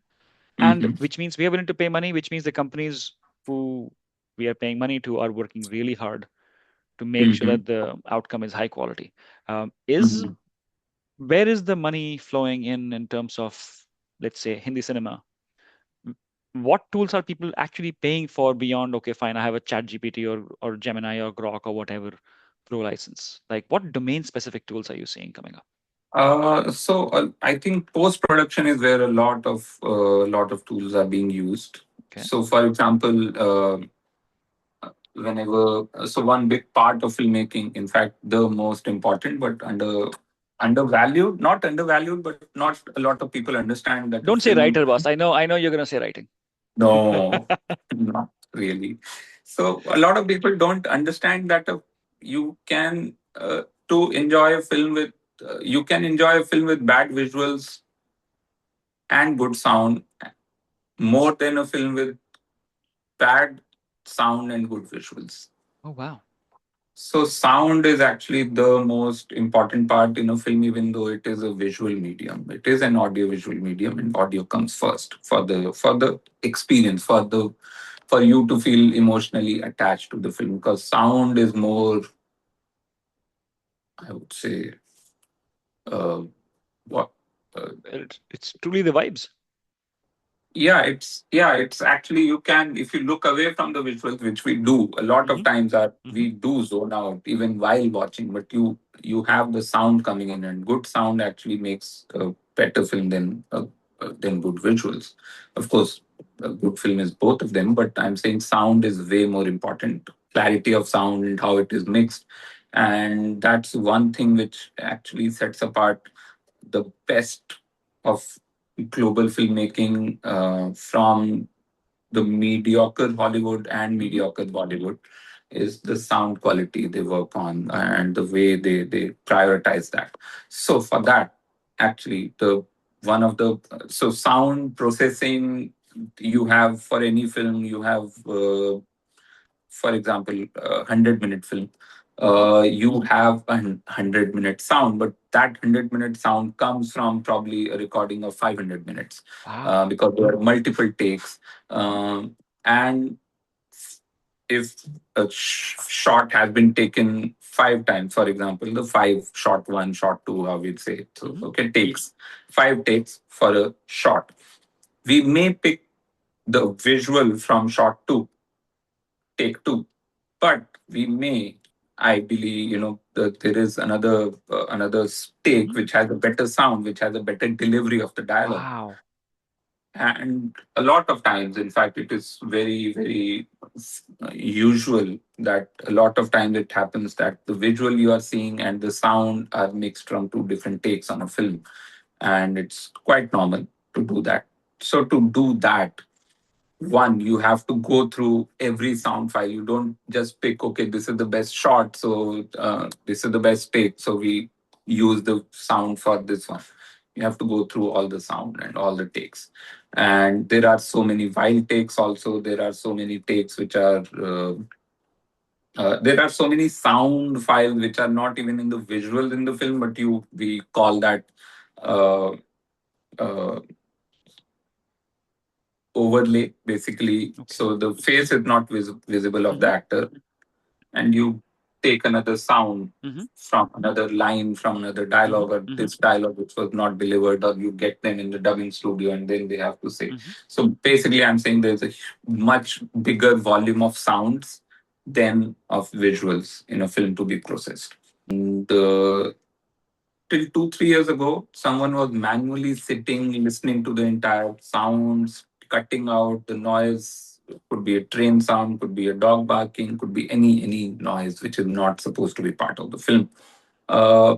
And Mm-hmm. which means we are willing to pay money, which means the companies who we are paying money to are working really hard to make sure Mm-hmm. that the outcome is high quality. Is Mm-hmm. Where is the money flowing in terms of, let's say, Hindi cinema? What tools are people actually paying for beyond, okay, fine, I have a chat GPT or Gemini or Grok or whatever pro license? Like what domain specific tools are you seeing coming up? I think post production is where a lot of tools are being used. Okay. So, for example, one big part of filmmaking, in fact, the most important, but undervalued, not undervalued, but not a lot of people understand that a Don't say film. writer, boss. I know you're gonna say writing. No, not really. So a lot of people don't understand that you can to enjoy a film with you can enjoy a film with bad visuals and good sound more than a film with bad sound and good visuals. Oh wow. So sound is actually the most important part in a film, even though it is a visual medium. It is an audio visual medium, and audio comes first for the experience, for you to feel emotionally attached to the film. Because sound is more, I would say, uh, what It's truly the vibes. it's actually, you can, if you look away from the visuals, which we do a lot of Hmm. times, are Hmm. we do zone out even while watching, but you have the sound coming in, and good sound actually makes a better film than good visuals. Of course, a good film is both of them, but I'm saying sound is way more important. Clarity of sound and how it is mixed, And that's one thing which actually sets apart the best of global filmmaking from the mediocre Hollywood and Hmm. mediocre Bollywood is the sound quality they work on and the way they prioritize that. So for that, actually, the one of the so sound processing you have for any film, you have for example, 100-minute film. Hmm. You have a 100-minute sound, but that 100-minute sound comes from probably a recording of 500 minutes Wow. because there are multiple takes. Hmm. And if a shot has been taken 5 times, for example, the five shot one, shot two, how we'd say. So, Hmm. okay, takes, 5 takes for a shot. We may pick the visual from shot two, take two, but we may, I believe, there is another take Hmm. which has a better sound, which has a better delivery of the dialogue. Wow. And a lot of times, in fact, it is very, very usual that a lot of times it happens that the visual you are seeing and the sound are mixed from two different takes on a film. And it's quite normal to do that. So, to do that, one, you have to go through every sound file. You don't just pick, okay, this is the best shot, so this is the best take, so we use the sound for this one. You have to go through all the sound and all the takes. And there are so many wild takes also. There are so many takes which are there are so many sound files which are not even in the visuals in the film, but you we call that uh, uh, overlay basically. Okay. So the face is not visible of the Hmm. actor, and you take another sound Hmm. from another line from another Hmm. dialogue, or Hmm. this dialogue which was not delivered, or you get them in the dubbing studio and then they have to say. Hmm. So basically I'm saying there's a much bigger volume of sounds than of visuals in a film to be processed. And till 2 3 years ago, someone was manually sitting, listening to the entire sounds, cutting out the noise. Could be a train sound, could be a dog barking, could be any noise which is not supposed to be part of the film. Uh,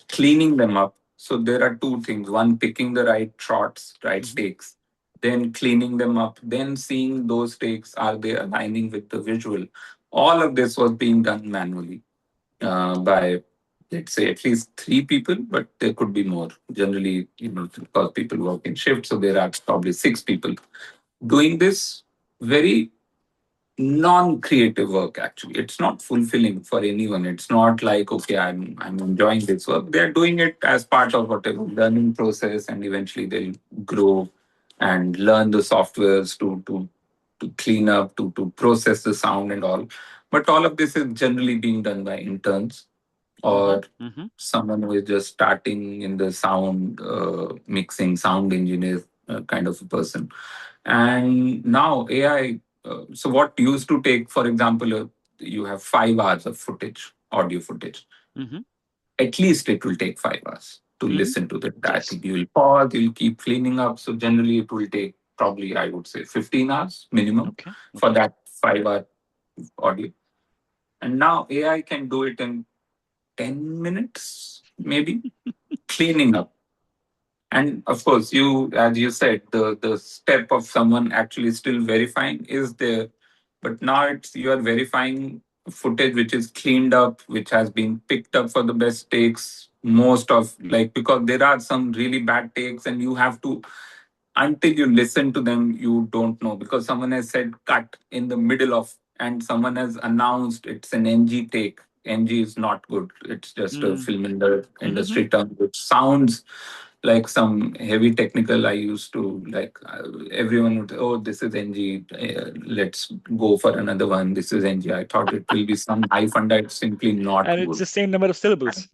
Cleaning them up. So there are two things: one, picking the right shots, right Hmm. takes, then cleaning them up, then seeing those takes are they aligning with the visual. All of this was being done manually by, let's say, at least 3 people, but there could be more. Generally, because people work in shifts, so there are probably 6 people doing this very non-creative work. Actually, it's not fulfilling for anyone. It's not like, okay, I'm enjoying this work. They're doing it as part of whatever learning process, and eventually they'll grow and learn the softwares to clean up, to process the sound and all. But all of this is generally being done by interns Hmm. or Hmm. someone who is just starting in the sound mixing, sound engineer kind of a person. And now AI. So what used to take, for example, you have 5 hours of footage, audio footage. Hmm. At least it will take 5 hours to Hmm. listen to the entire Yes. thing. You will pause, you'll keep cleaning up. So generally, it will take probably, I would say, 15 hours minimum Okay. for Okay. that 5 hour audio. And now AI can do it in 10 minutes, maybe, cleaning up. And of course, as you said, the step of someone actually still verifying is there. But now it's you are verifying footage which is cleaned up, which has been picked up for the best takes. Most of, like, because there are some really bad takes, and you have to, until you listen to them, you don't know, because someone has said cut in the middle of, and someone has announced it's an NG take. NG is not good. It's just a Mm. film in the Hmm. industry term, which sounds like some heavy technical. I used to like everyone would, oh, this is NG. Let's go for another one. This is NG. I thought it will be some high funda. It's simply not And it's good. the same number of syllables.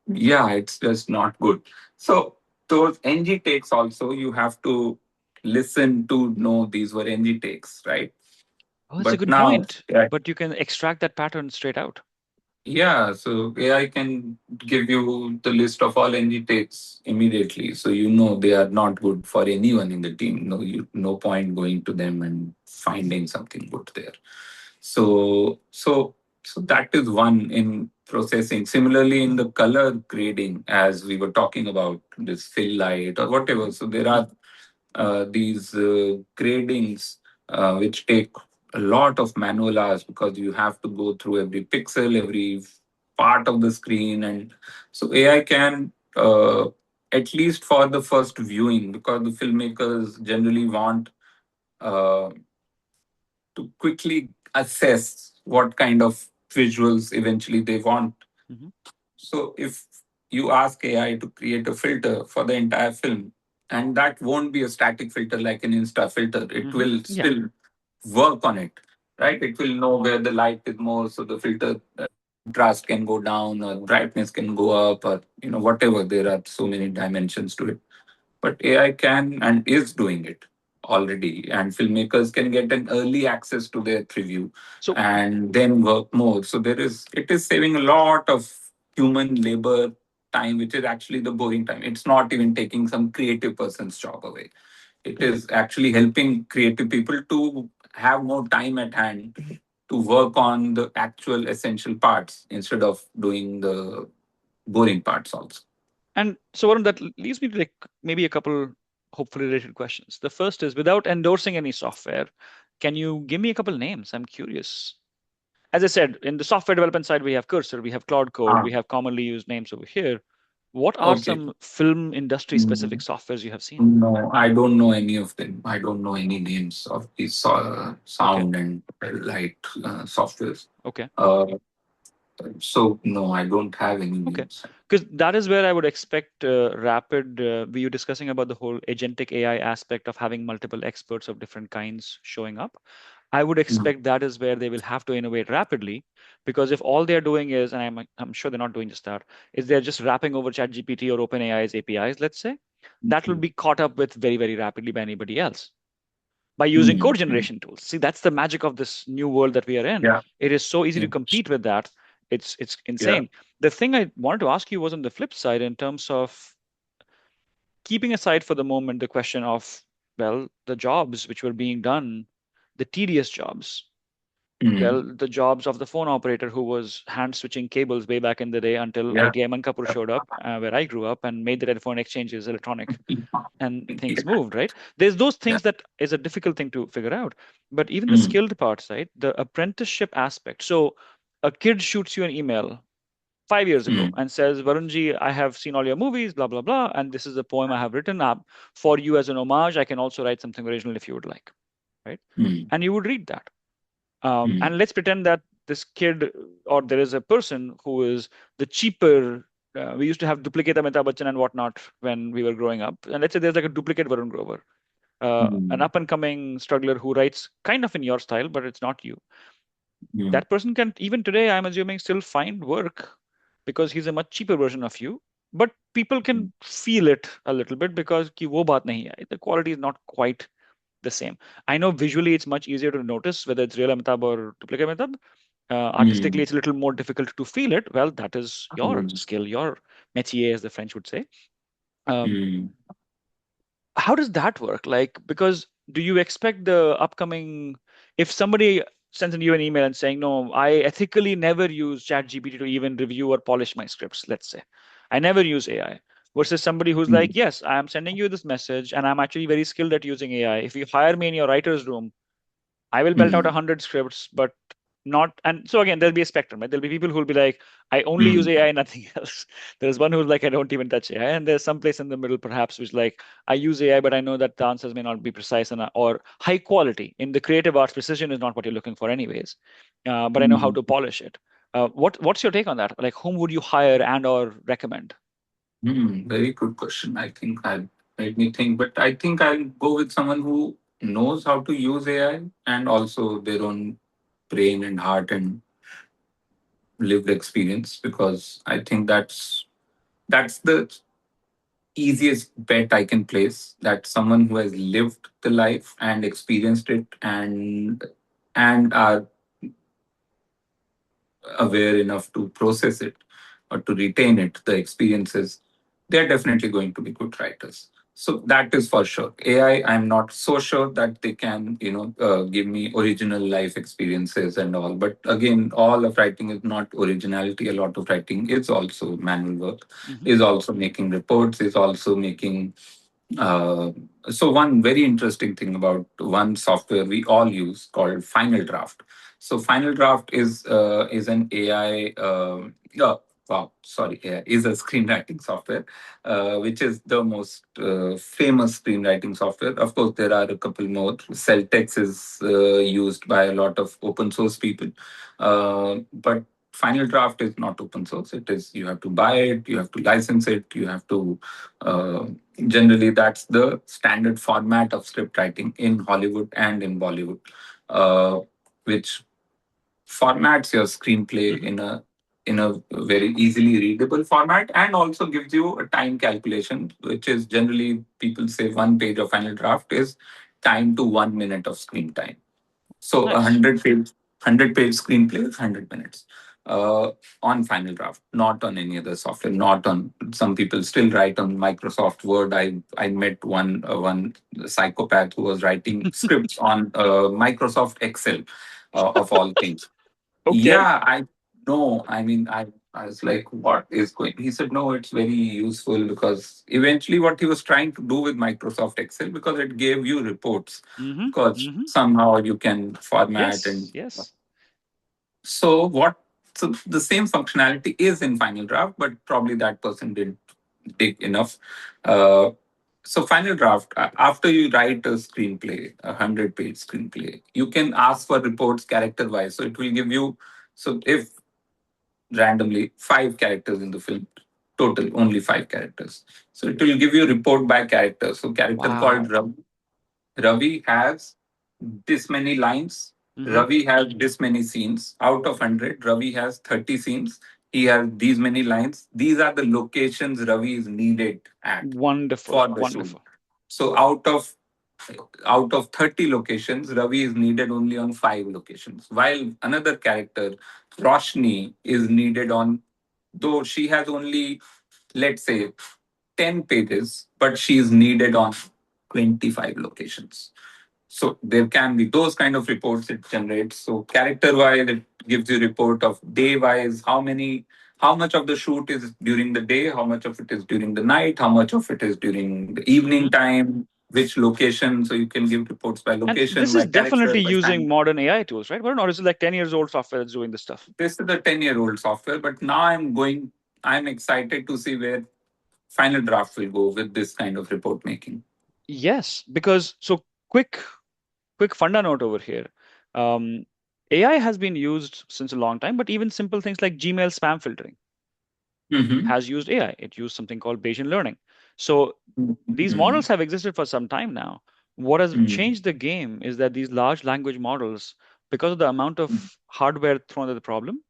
Yeah, it's just not good. So those NG takes also you have to listen to know these were NG takes, right? Oh, that's a But good now, point. yeah, But you can extract that pattern straight out. yeah, so AI can give you the list of all NG takes immediately, so you know they are not good for anyone in the team. No point going to them and finding something good there. So So that is one in processing. Similarly, in the color grading, as we were talking about this fill light or whatever. So there are these gradings which take a lot of manual hours because you have to go through every pixel, every part of the screen, and so AI can. At least for the first viewing, because the filmmakers generally want uh, to quickly assess what kind of visuals eventually they want. Hmm. So if you ask AI to create a filter for the entire film, and that won't be a static filter like an Insta filter, it Hmm. will Yeah. still work on it, Hmm. right? It will know where the light is more, so the filter contrast can go down or brightness can go up, or whatever. There are so many dimensions to it, but AI can and is doing it already, and filmmakers can get an early access to their preview So and then work more. So it is saving a lot of human labor time, which is actually the boring time. It's not even taking some creative person's job away. It is correct. actually helping creative people to have more time at hand to work on the actual essential parts instead of doing the boring parts also. And so, Varun, that leads me to like maybe a couple hopefully related questions. The first is, without endorsing any software, can you give me a couple names? I'm curious. As I said, in the software development side, we have Cursor, we have Cloud Code, we Ah, have commonly used names over here. What are okay. some film industry specific Mm, softwares you have seen? no, I don't know any of them. I don't know any names of these Okay, sound and light softwares. okay, Uh, so no, I don't have any okay. names. Because that is where I would expect rapid. We were discussing about the whole agentic AI aspect of having multiple experts of different kinds showing up. I would Mm, expect that is where they will have to innovate rapidly, because if all they're doing is, and I'm sure they're not doing just that, is they're just wrapping over ChatGPT or OpenAI's APIs, let's say, that will mm, be caught up with very, very rapidly by anybody else by using mm, code mm. generation tools. See, that's the magic of this new world that we are in. Yeah, It is so easy to yeah, compete with that. It's yeah. insane. The thing I wanted to ask you was on the flip side, in terms of keeping aside for the moment the question of, well, the jobs which were being done, the tedious jobs. Well, Mm, the jobs of the phone operator who was hand switching cables way back in the day until yeah. ITI Kapoor showed up, where I grew up, and made the telephone exchanges electronic, and things Yeah. moved, right? There's those Yeah. things that is a difficult thing to figure out. But even the Mm, skilled parts, right? The apprenticeship aspect. So a kid shoots you an email 5 years ago mm, and says, Varunji, I have seen all your movies, blah, blah, blah, and this is the poem I have written up for you as an homage. I can also write something original if you would like, right? mm, And you would read that. mm, And let's pretend that this kid, or there is a person who is the cheaper. We used to have duplicate Amitabh Bachchan and whatnot when we were growing up. And let's say there's like a duplicate Varun Grover, an mm, up and coming struggler who writes kind of in your style, but it's not you. mm, That person can, even today, I'm assuming, still find work because he's a much cheaper version of you. But people can mm, feel it a little bit because ki wo baat nahi hai. The quality is not quite the same. I know visually it's much easier to notice whether it's real Amitabh or duplicate Amitabh. Artistically, mm, it's a little more difficult to feel it. Well, that is your mm, skill, your métier, as the French would say. Um, mm, how does that work? Like, because do you expect the upcoming, if somebody sends you an email and saying, no, I ethically never use ChatGPT to even review or polish my scripts, let's say, I never use AI, versus somebody who's like, mm, yes, I am sending you this message and I'm actually very skilled at using AI. If you hire me in your writer's room, I will belt out mm, 100 scripts, but not. And so again, there'll be a spectrum, right? There'll be people who will be like, I only use mm, AI, nothing else. There's one who's like, I don't even touch AI, and there's some place in the middle, perhaps, which like, I use AI, but I know that the answers may not be precise enough or high quality. In the creative arts, precision is not what you're looking for, anyways. But I know how mm. to polish it. What's your take on that? Like, whom would you hire and or recommend? Very good question. I think I made me think, but I think I'll go with someone who knows how to use AI and also their own brain and heart and lived experience, because I think that's the easiest bet I can place. That someone who has lived the life and experienced it and are aware enough to process it or to retain it, the experiences, they're definitely going to be good writers. So that is for sure. AI, I'm not so sure that they can, give me original life experiences and all. But again, all of writing is not originality. A lot of writing is also manual work, Hmm. is also making reports, is also making. Uh, so one very interesting thing about one software we all use called Final Draft. So Final Draft is an AI. Wow, sorry, AI is a screenwriting software which is the most famous screenwriting software. Of course, there are a couple more. Celtex is used by a lot of open source people, but Final Draft is not open source. It is you have to buy it, you have to license it, you have to. Uh, Generally, that's the standard format of script writing in Hollywood and in Bollywood, which formats your screenplay Hmm. in a very easily readable format and also gives you a time calculation, which is generally people say 1 page of final draft is time to 1 minute of screen time. So a Nice. 100 page screenplay is 100 minutes uh, on Final Draft, not on any other software. Not on some people still write on Microsoft Word. I met one psychopath who was writing scripts on Microsoft Excel, of all things. Okay. Yeah, I know. I mean, I was like, what is going? He said, no, it's very useful because eventually what he was trying to do with Microsoft Excel, because it gave you reports, Hmm. because Hmm. somehow you can format Yes. and Yes. so what so the same functionality is in Final Draft, but probably that person didn't dig enough. Uh, so Final Draft, after you write a screenplay, 100 page screenplay, you can ask for reports character wise. So it will give you, so if randomly 5 characters in the film, total only 5 characters. So it will give you report by character. So character called Wow. Ravi has this many lines. Hmm. Ravi has this many scenes. Out of 100, Ravi has 30 scenes. He has these many lines. These are the locations Ravi is needed at Wonderful. for the shoot. Wonderful. So out of 30 locations, Ravi is needed only on 5 locations. While another character, Roshni, is needed on, though she has only, let's say, 10 pages, but she is needed on 25 locations. So there can be those kind of reports it generates. So character wise, it gives you report of day wise, how much of the shoot is during the day, how much of it is during the night, how much of it is during the evening Hmm. time, which location. So you can give reports by And location, this by is character, definitely by using time. modern AI tools, right? Varun? Or is it like 10 years old software that's doing this stuff? This is the 10-year-old software, but now I'm excited to see where final draft will go with this kind of report making. Yes, because so quick funda note over here. Um, AI has been used since a long time, but even simple things like Gmail spam filtering Mm-hmm. has used AI. It used something called Bayesian learning. So these models have existed for some time now. What has Mm-hmm. changed the game is that these large language models, because of the amount of hardware thrown at the problem,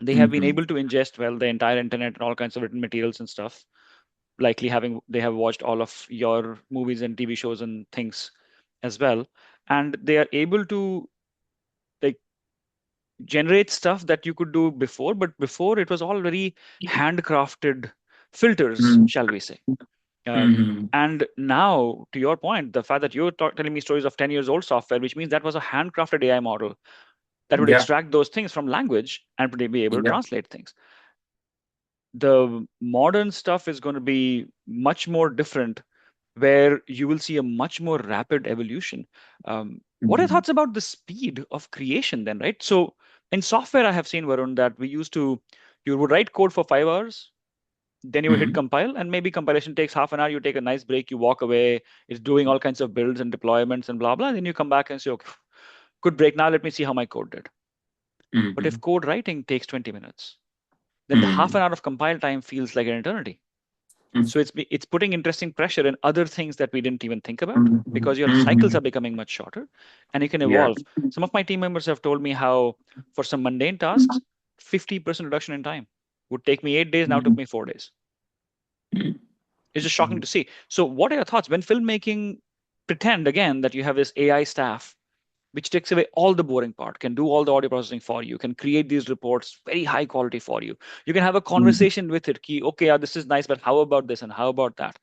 they have been Mm-hmm. able to ingest well the entire internet and all kinds of written materials and stuff. Likely having they have watched all of your movies and TV shows and things as well, and they are able to like generate stuff that you could do before, but before it was all very handcrafted filters, shall we say. Mm-hmm. And now, to your point, the fact that you're telling me stories of 10 years old software, which means that was a handcrafted AI model that would Yeah. extract those things from language and would be able to Yeah. translate things. The modern stuff is going to be much more different, where you will see a much more rapid evolution. What are your Mhm. thoughts about the speed of creation then, right? So in software, I have seen, Varun, that you would write code for 5 hours, then you would hit Mhm. compile, and maybe compilation takes half an hour. You take a nice break, you walk away. It's doing all kinds of builds and deployments and blah, blah. Then you come back and say, okay, good break. Now let me see how my code did. But if Mhm. code writing takes 20 minutes, then the half Mhm. an hour of compile time feels like an eternity. Mhm. So it's putting interesting pressure in other things that we didn't even think about, Mhm. because your cycles are Mhm. becoming much shorter and you can Yeah. evolve. Some of my team members have told me how for some mundane tasks, 50% reduction in time would take me 8 days, now took Mhm. me 4 days. Mhm. It's just shocking to see. So what are your thoughts when filmmaking pretend again that you have this AI staff which takes away all the boring part, can do all the audio processing for you, can create these reports very high quality for you. You can have a Mhm. conversation with it. Key, okay, yeah, this is nice, but how about this and how about that?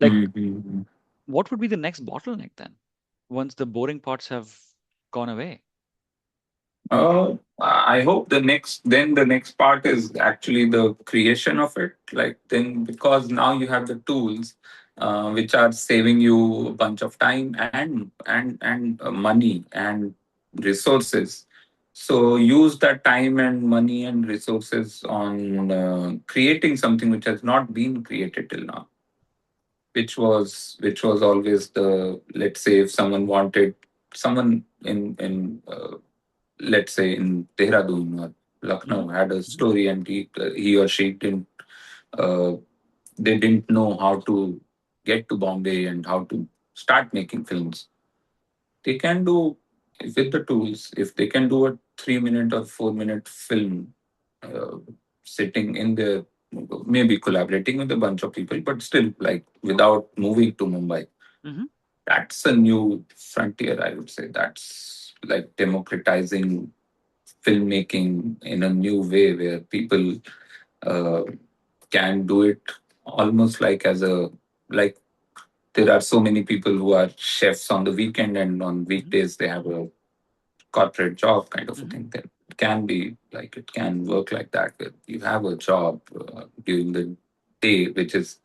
Like, Mhm. what would be the next bottleneck then, once the boring parts have gone away? I hope the next part is actually the creation of it. Like then, because now you have the tools, which are saving you a bunch of time and money and resources. So use that time and money and resources on creating something which has not been created till now, which was always the, let's say, if someone wanted, someone in let's say in Dehradun or Hmm. Lucknow had a story, and he or she didn't, uh, they didn't know how to get to Bombay and how to start making films. They can do, with the tools, if they can do a 3 minute or 4 minute film, uh, sitting in the, maybe collaborating with a bunch of people, but still like without moving to Mumbai. Hmm. That's a new frontier, I would say. That's like democratizing filmmaking in a new way where people uh, can do it almost like as a, like there are so many people who are chefs on the weekend and on Hmm. weekdays they have a corporate job kind of a Hmm. thing. That it can be like, it can work like that, where you have a job during the day which is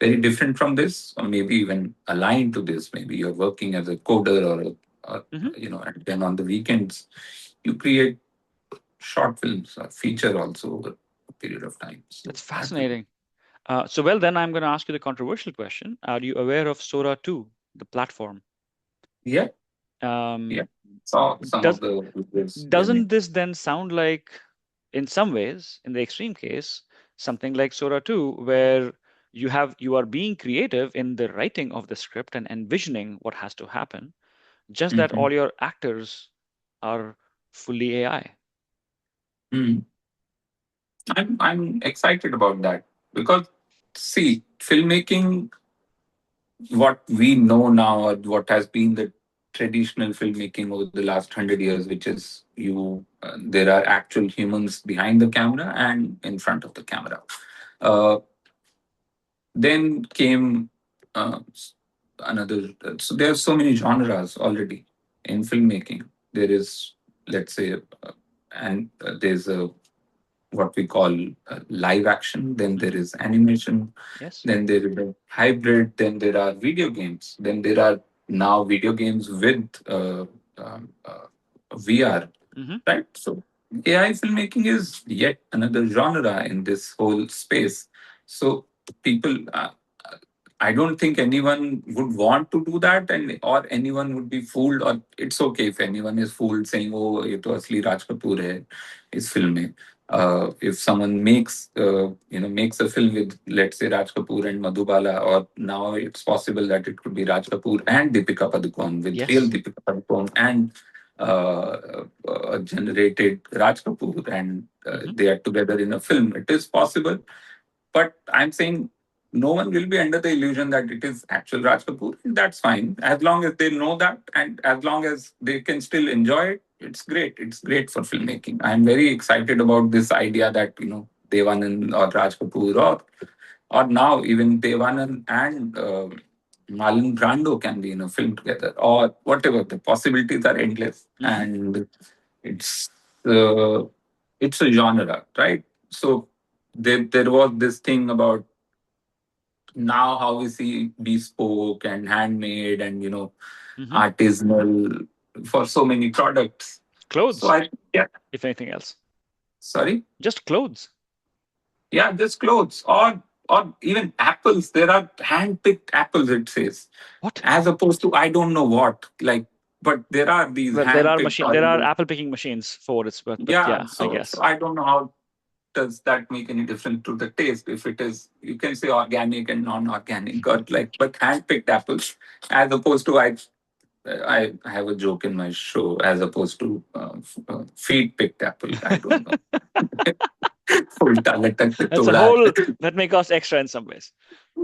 very different from this, or maybe even aligned to this. Maybe you're working as a coder or Hmm. and then on the weekends you create short films or feature also over a period of time. So That's that will be, fascinating. So, well, then I'm going to ask you the controversial question. Are you aware of Sora 2, the platform? yeah, yeah. Um, So some of does the videos they make. doesn't this then sound like, in some ways, in the extreme case, something like Sora 2, where you are being creative in the writing of the script and envisioning what has to happen, just that Mhm. all your actors are fully AI. Mm. I'm excited about that because, see, filmmaking, what we know now, or what has been the traditional filmmaking over the last 100 years, which is there are actual humans behind the camera and in front of the camera. Uh, then came another. So there are so many genres already in filmmaking. There is, let's say, and there's a, what we call live action. Then there Hmm. is animation. Yes. Then there is a hybrid. Then there are video games. Then there are now video games with VR, Hmm. right? So AI filmmaking is yet another genre in this whole space. So people, I don't think anyone would want to do that, and or anyone would be fooled. Or it's okay if anyone is fooled saying, "Oh, ये तो असली राज कपूर है इस film में." If someone makes a film with, let's say, Raj Kapoor and Madhubala, or now it's possible that it could be Raj Kapoor and Deepika Padukone, with real Yes. Deepika Padukone and generated Raj Kapoor, and Hmm. they are together in a film. It is possible, but I'm saying no one will be under the illusion that it is actual Raj Kapoor. That's fine. As long as they know that, and as long as they can still enjoy it, it's great. It's great for filmmaking. I'm very excited about this idea that, Devanand or Raj Kapoor, or now even Devanand and Malin Brando can be in a film together, or whatever. The possibilities are endless, Hmm. and it's uh, it's a genre, right? So there was this thing about now how we see bespoke and handmade and Hmm. artisanal for so many products. So Clothes, I, yeah, if anything else. sorry, Just clothes. yeah, just clothes, or even apples. There are hand picked apples, it says, What? as opposed to I don't know what, like, but there are these Well, there hand are picked machine. There are oranges. apple picking machines for what it's worth. But Yeah, yeah, I so guess. I don't know how does that make any difference to the taste. If it is, you can say organic and non-organic, or like, but hand-picked apples, as opposed to I have a joke in my show, as opposed to feed-picked apple. I don't know. Ulta latak pe That's a toda whole, hai. that may cost extra in some ways.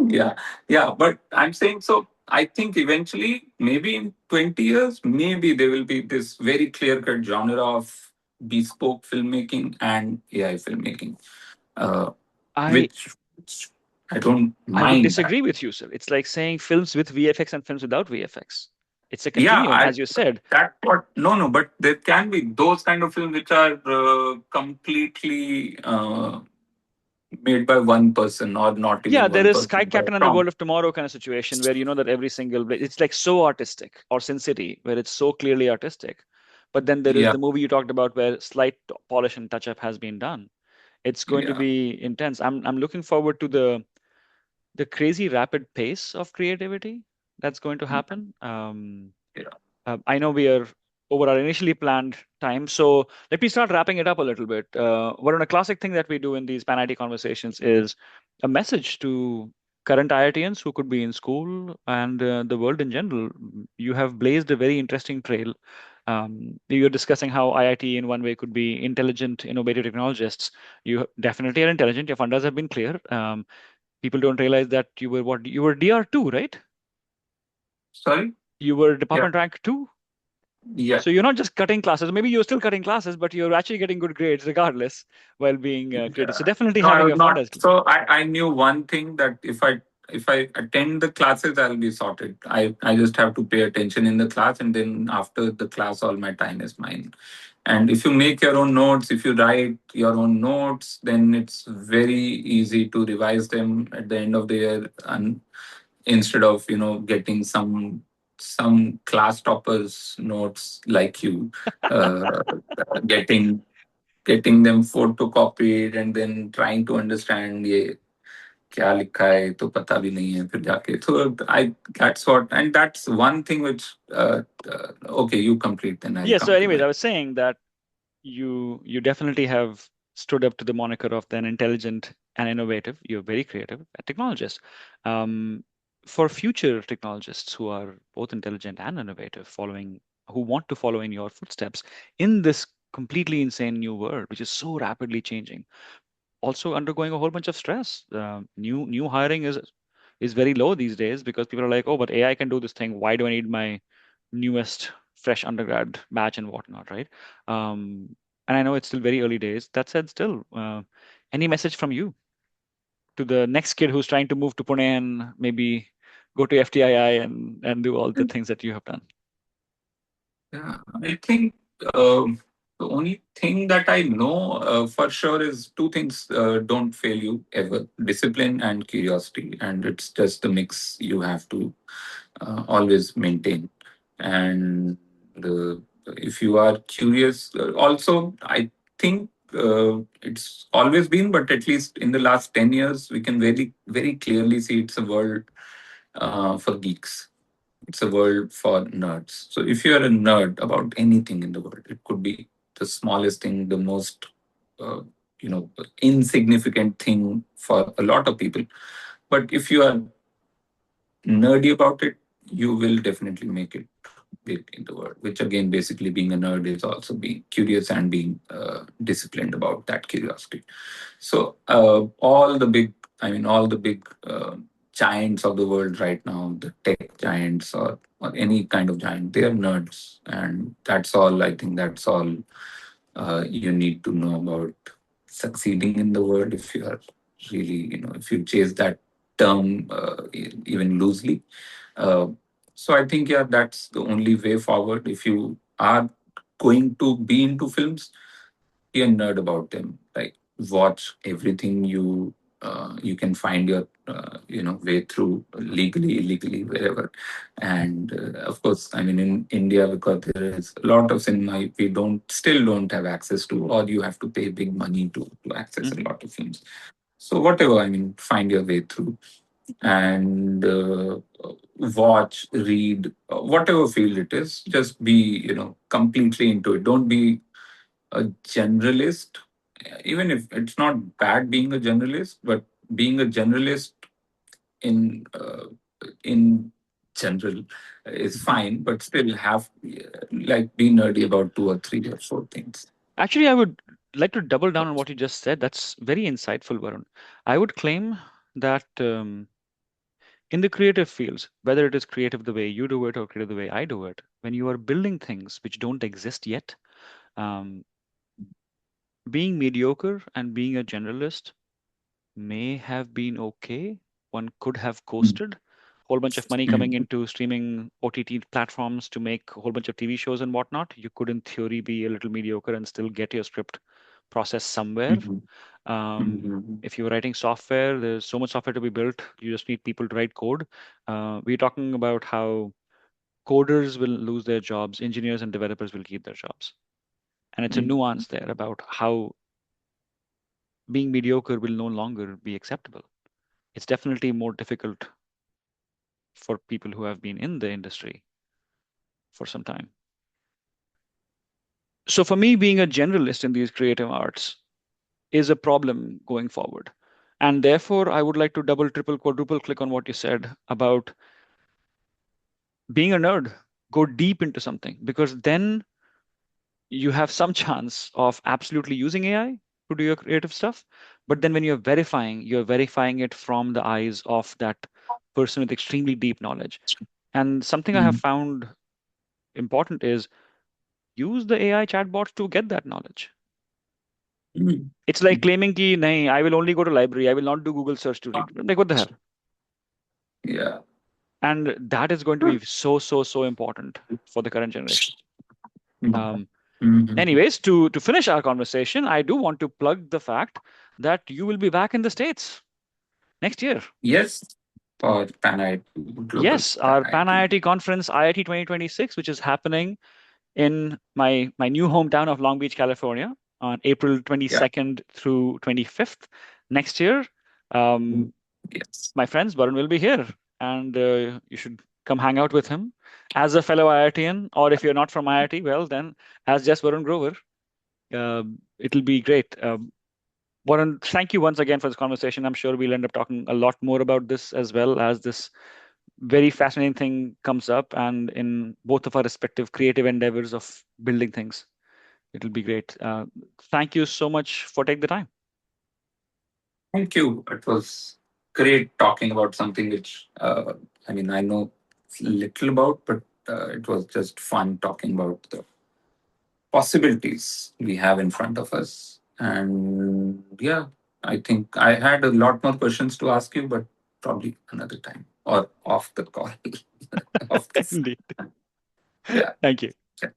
Yeah, yeah, but I'm saying, so I think eventually, maybe in 20 years, maybe there will be this very clear-cut genre of bespoke filmmaking and AI filmmaking, uh, I which I don't I would mind that. disagree with you, sir. It's like saying films with VFX and films without VFX. It's a Yeah, continuum, as you said. that what no no, but there can be those kind of films which are completely made by one person, or not Yeah, even there one is Sky person, but Captain and the from World of Tomorrow kind of situation where you know that every single it's like so artistic, or Sin City, where it's so clearly artistic. But then there is yeah the movie you talked about where slight polish and touch up has been done. It's going to yeah be intense. I'm looking forward to the crazy rapid pace of creativity that's going to happen. yeah. I know we are over our initially planned time, so let me start wrapping it up a little bit. What a classic thing that we do in these PanIIT conversations is a message to current IITians who could be in school and the world in general. You have blazed a very interesting trail. You're discussing how IIT in one way could be intelligent, innovative technologists. You definitely are intelligent. Your funders have been clear. People don't realize that you were what you were DR2, right? Sorry. You were Yeah, department rank two. yeah. So you're not just cutting classes. Maybe you're still cutting classes, but you're actually getting good grades regardless while being creative. So Yeah. definitely No, I having was your not. funders. So I knew one thing, that if I attend the classes, I'll be sorted. I just have to pay attention in the class, and then after the class, all my time is mine. And if you make your own notes, if you write your own notes, then it's very easy to revise them at the end of the year, and instead of getting some class toppers notes like you, uh, getting getting them photocopied and then trying to understand ये क्या लिखा है तो पता भी नहीं है फिर जाके. So I that's what, and that's one thing which okay, you complete, then I'll Yeah. So, come to anyways, my. I was saying that you definitely have stood up to the moniker of an intelligent and innovative. You're very creative, a technologist. Um, for future technologists who are both intelligent and innovative, who want to follow in your footsteps in this completely insane new world, which is so rapidly changing, also undergoing a whole bunch of stress. New hiring is very low these days because people are like, oh, but AI can do this thing. Why do I need my newest fresh undergrad batch and whatnot, right? And I know it's still very early days. That said, still, any message from you to the next kid who's trying to move to Pune and maybe go to FTII and do all the things that you have done? Yeah, I think the only thing that I know for sure is two things don't fail you ever: discipline and curiosity. And it's just the mix you have to always maintain. And if you are curious, also, I think it's always been, but at least in the last 10 years, we can very clearly see it's a world for geeks. It's a world for nerds. So if you're a nerd about anything in the world, it could be the smallest thing, the most uh, insignificant thing for a lot of people. But if you are nerdy about it, you will definitely make it big in the world. Which again, basically, being a nerd is also being curious and being disciplined about that curiosity. So all the big giants of the world right now, the tech giants, or any kind of giant, they are nerds, and that's all. I think that's all you need to know about succeeding in the world. If you are really, if you chase that term even loosely. Uh, so I think, yeah, that's the only way forward. If you are going to be into films, be a nerd about them. Like, watch everything you can find your way through, legally, illegally, wherever. And of course, I mean, in India, because there is a lot of cinema we don't have access to, or you have to pay big money to access a Hmm. lot of films. So whatever, I mean, find your way through, and watch, read, whatever field it is. Just be completely into it. Don't be a generalist, even if it's not bad being a generalist, but being a generalist in in general is fine, but still have like be nerdy about two or three or four things. Actually, I would like to double down on what you just said. That's very insightful, Varun. I would claim that in the creative fields, whether it is creative the way you do it or creative the way I do it, when you are building things which don't exist yet, um, being mediocre and being a generalist may have been okay one could have Mm. coasted. Whole bunch of money coming Mm. into streaming OTT platforms to make a whole bunch of TV shows and whatnot. You could, in theory, be a little mediocre and still get your script processed somewhere. Mhm. Mhm. If you're writing software, there's so much software to be built. You just need people to write code. We're talking about how coders will lose their jobs, engineers and developers will keep their jobs. And it's a Mhm. nuance there about how being mediocre will no longer be acceptable. It's definitely more difficult for people who have been in the industry for some time. So for me, being a generalist in these creative arts is a problem going forward. And therefore, I would like to double, triple, quadruple click on what you said about being a nerd. Go deep into something because then you have some chance of absolutely using AI to do your creative stuff. But then when you're verifying it from the eyes of that person with extremely deep knowledge. And something I have Mhm. found important is use the AI chatbots to get that knowledge. Mhm. It's like claiming ki, nahi, I will only go to library. I will not do Google search to read. I'm like, what the hell? Yeah. And that is going to be so, so, so important for the current generation. Mhm. Um, Mhm. Anyways, to finish our conversation, I do want to plug the fact that you will be back in the States next year. Yes, for PanIIT, Global Yes, our Pan PanIIT. IIT conference, IIT 2026, which is happening in my new hometown of Long Beach, California, on April Yeah. 22nd through 25th next year. Um, Yes. my friends, Varun will be here, and you should come hang out with him as a fellow IITian, or if you're not from IIT, well, then as just Varun Grover. It'll be great. Warren, thank you once again for this conversation. I'm sure we'll end up talking a lot more about this as well as this very fascinating thing comes up and in both of our respective creative endeavors of building things. It'll be great. Thank you so much for taking the time. Thank you. It was great talking about something which, I mean, I know little about, but it was just fun talking about the possibilities we have in front of us. And yeah, I think I had a lot more questions to ask you, but probably another time or off the call. Off this. Indeed. Yeah. Thank you. Yeah.